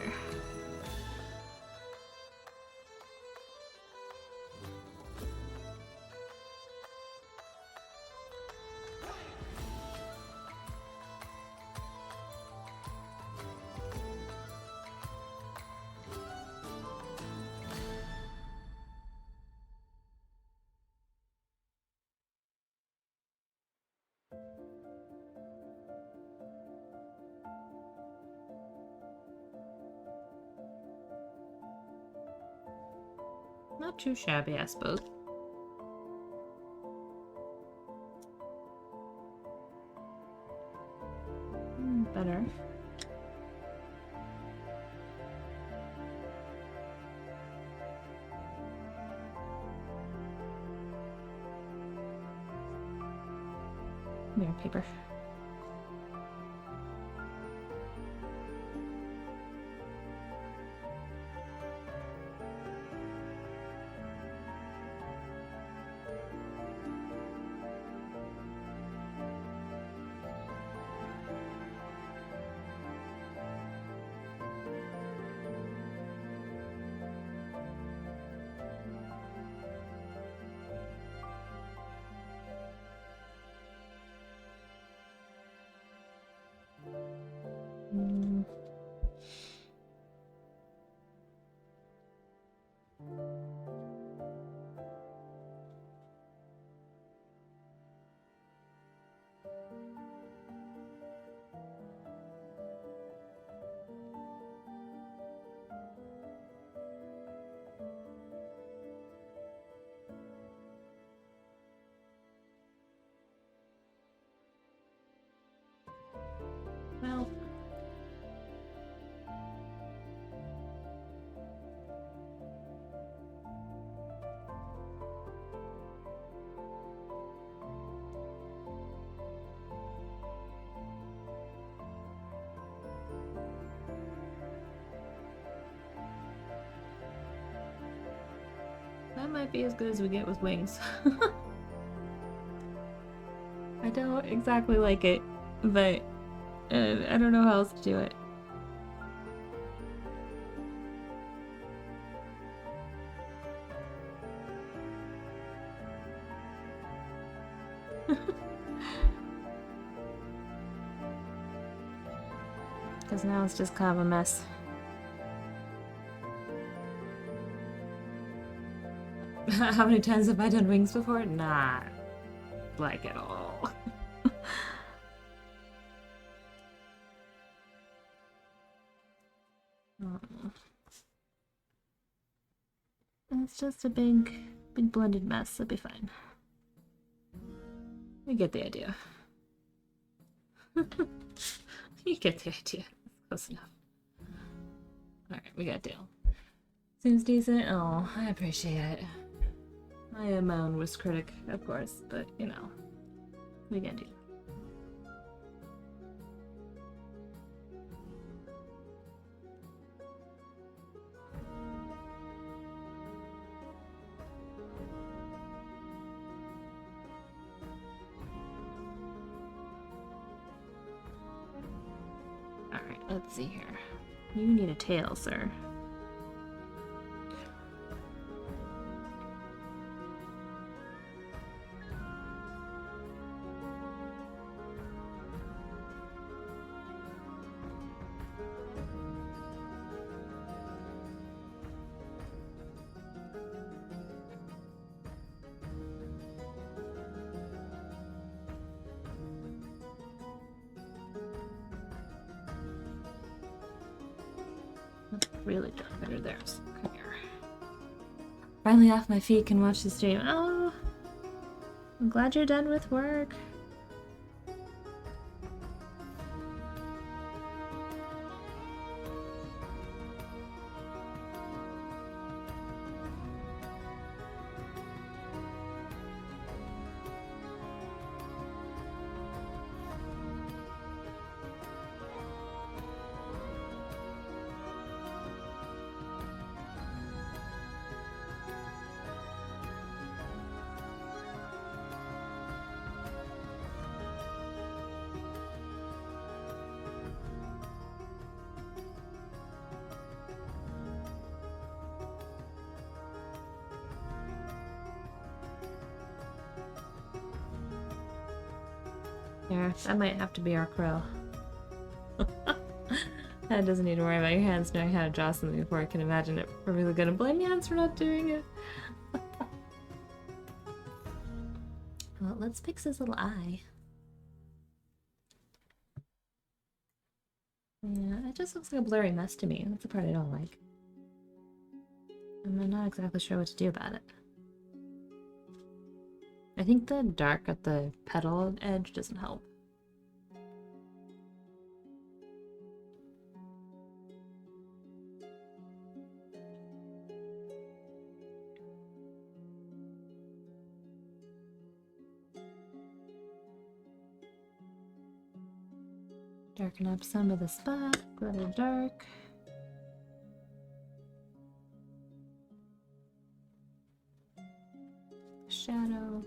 Not too shabby, I suppose. Better. There, paper. Well, that might be as good as we get with wings. I don't exactly like it, but I don't know how else to do it. Because now it's just kind of a mess. How many times have I done wings before? Not like at all. It's just a big blended mess. It'll be fine. We get the idea. You get the idea. Close enough. Alright, we got a deal. Seems decent. Oh, I appreciate it. I am my own worst critic, of course, but you know, we can do that. Alright, let's see here. You need a tail, sir. Really dark under there. So come here. Finally off my feet, can watch the stream. Oh, I'm glad you're done with work. Here, that might have to be our crow. That doesn't need to worry about your hands knowing how to draw something before I can imagine it. We're really gonna blame hands for not doing it. Well, let's fix his little eye. Yeah, it just looks like a blurry mess to me. That's the part I don't like. I'm not exactly sure what to do about it. I think the dark at the petal edge doesn't help. Darken up some of the spots that are dark. Shadow.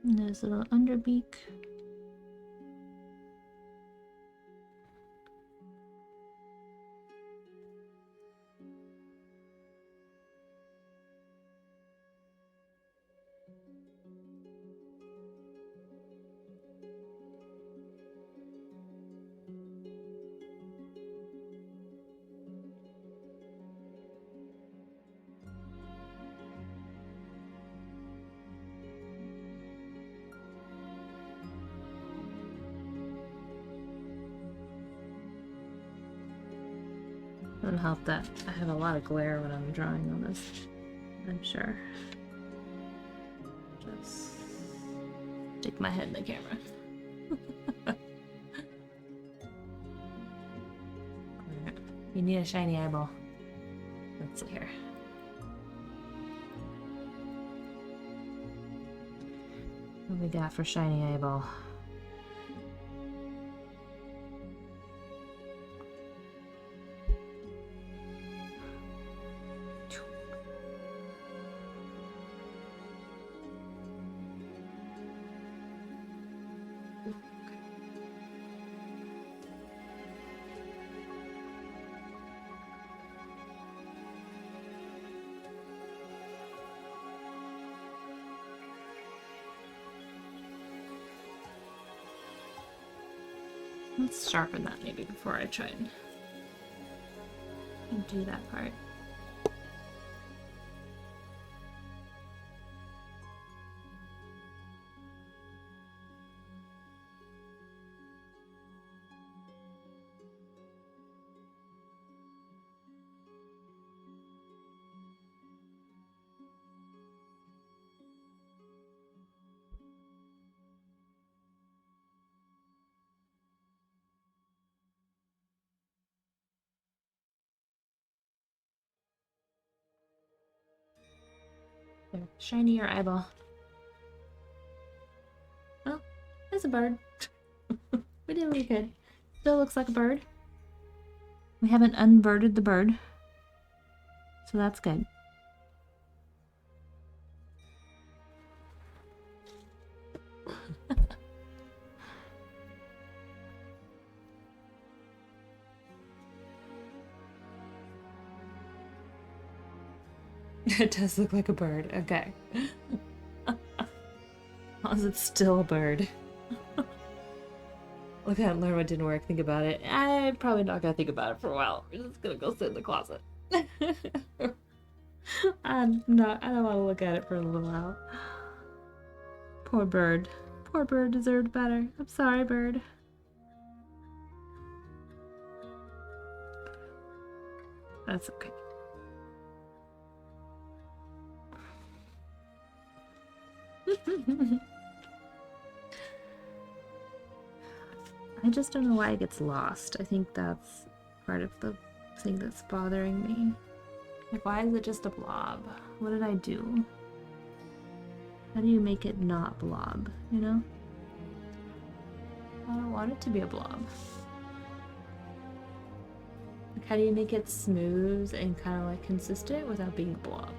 And there's a little underbeak. Doesn't help that I have a lot of glare when I'm drawing on this, I'm sure. Just stick my head in the camera. You need a shiny eyeball. Let's see here. What we got for shiny eyeball? Let's sharpen that maybe before I try and do that part. There, shinier eyeball. Oh, there's a bird. We did really good. Still looks like a bird. We haven't unbirded the bird, so that's good. It does look like a bird. Okay. How is it still a bird? Look at learn what didn't work. Think about it. I'm probably not gonna think about it for a while. We're just gonna go sit in the closet. I don't want to look at it for a little while. Poor bird. Poor bird deserved better. I'm sorry, bird. That's okay. I just don't know why it gets lost. I think that's part of the thing that's bothering me. Like, why is it just a blob? What did I do? How do you make it not blob, you know? I don't want it to be a blob. Like, how do you make it smooth and kind of like consistent without being a blob?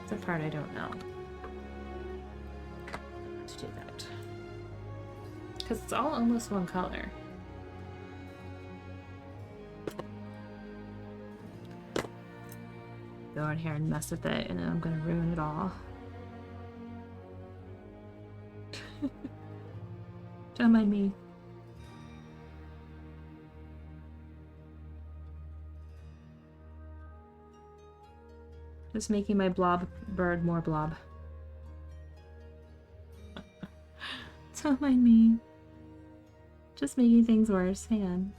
It's a part I don't know how to do that. Because it's all almost one color. Go in here and mess with it, and then I'm gonna ruin it all. Don't mind me. Just making my blob bird more blob. Don't mind me. Just making things worse. Hang on.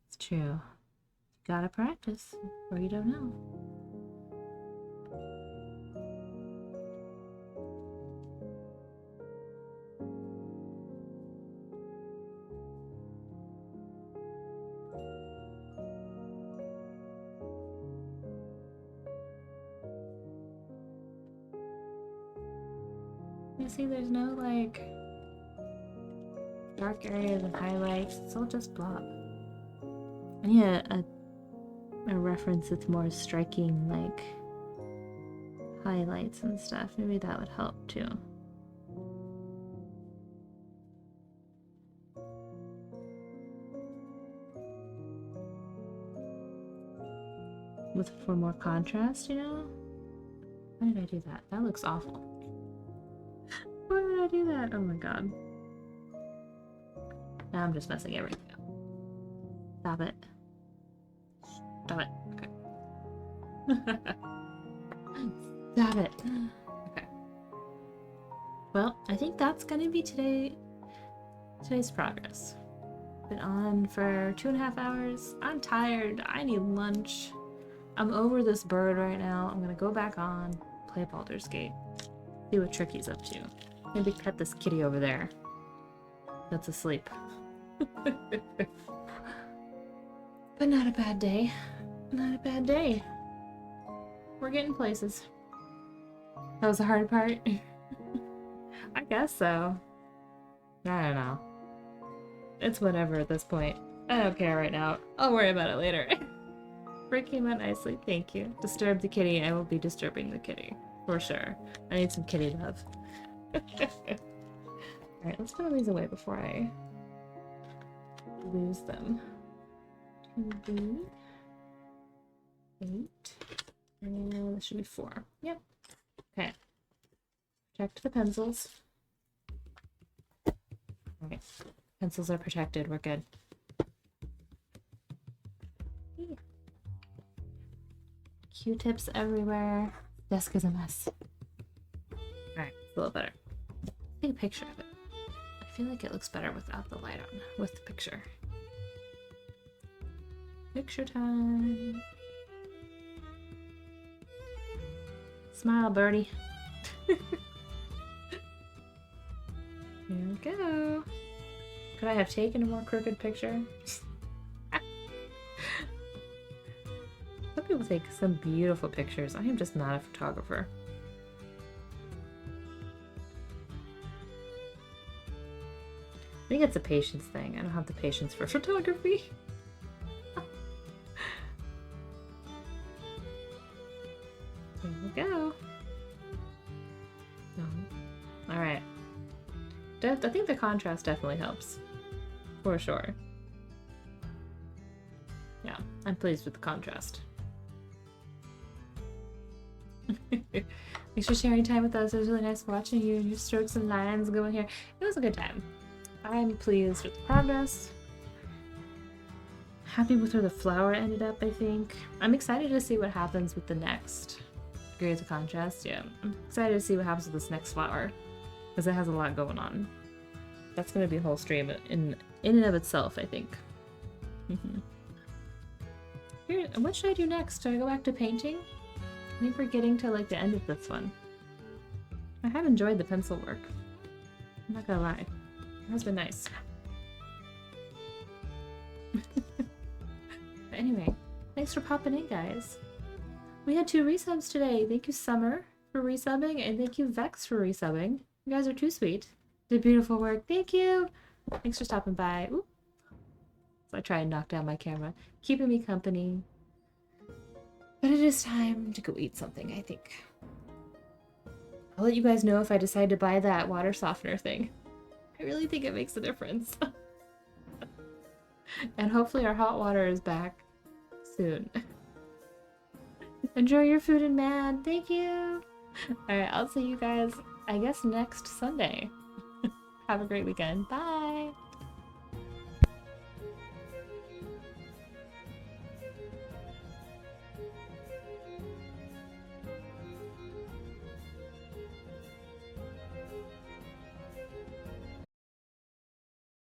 It's true. You gotta practice, or you don't know. You see, there's no like dark areas and highlights. It's all just blob. I need a reference that's more striking, like highlights and stuff. Maybe that would help too. For more contrast, you know? Why did I do that? That looks awful. Why did I do that? Oh my god. Now I'm just messing everything up. Stop it. Stop it. Okay. Stop it. Okay. Well, I think that's gonna be today's progress. Been on for 2.5 hours. I'm tired. I need lunch. I'm over this bird right now. I'm gonna go back on, play Baldur's Gate, see what Tricky's up to. Maybe pet this kitty over there that's asleep. But not a bad day. Not a bad day. We're getting places. That was the hard part. I guess so. I don't know. It's whatever at this point. I don't care right now. I'll worry about it later. Break came out nicely, thank you. Disturb the kitty, I will be disturbing the kitty. For sure. I need some kitty love. Alright, let's put these away before I lose them. 2B, 8, and this should be 4. Yep. Okay. Protect the pencils. Alright. Pencils are protected, we're good. Q-tips everywhere. Desk is a mess. Alright, it's a little better. Take a picture of it. I feel like it looks better without the light on. With the picture. Picture time. Smile, birdie. Here we go. Could I have taken a more crooked picture? Some people take some beautiful pictures. I am just not a photographer. I think it's a patience thing. I don't have the patience for photography. There we go. Alright. I think the contrast definitely helps. For sure. Yeah, I'm pleased with the contrast. Thanks for sharing time with us. It was really nice watching you and your strokes and lines going here. It was a good time. I'm pleased with the progress. Happy with where the flower ended up, I think. I'm excited to see what happens with the next. Agree with the contrast, yeah. I'm excited to see what happens with this next flower. Because it has a lot going on. That's going to be a whole stream in and of itself, I think. Here, what should I do next? Should I go back to painting? I think we're getting to like the end of this one. I have enjoyed the pencil work. I'm not gonna lie. It has been nice. But anyway, thanks for popping in, guys. We had 2 resubs today. Thank you, Summer, for resubbing, and thank you, Vex, for resubbing. You guys are too sweet. Did beautiful work. Thank you. Thanks for stopping by. Ooh. So I try and knock down my camera, keeping me company. But it is time to go eat something, I think. I'll let you guys know if I decide to buy that water softener thing. I really think it makes a difference. And hopefully our hot water is back soon. Enjoy your food and man. Thank you. Alright, I'll see you guys, I guess, next Sunday. Have a great weekend. Bye.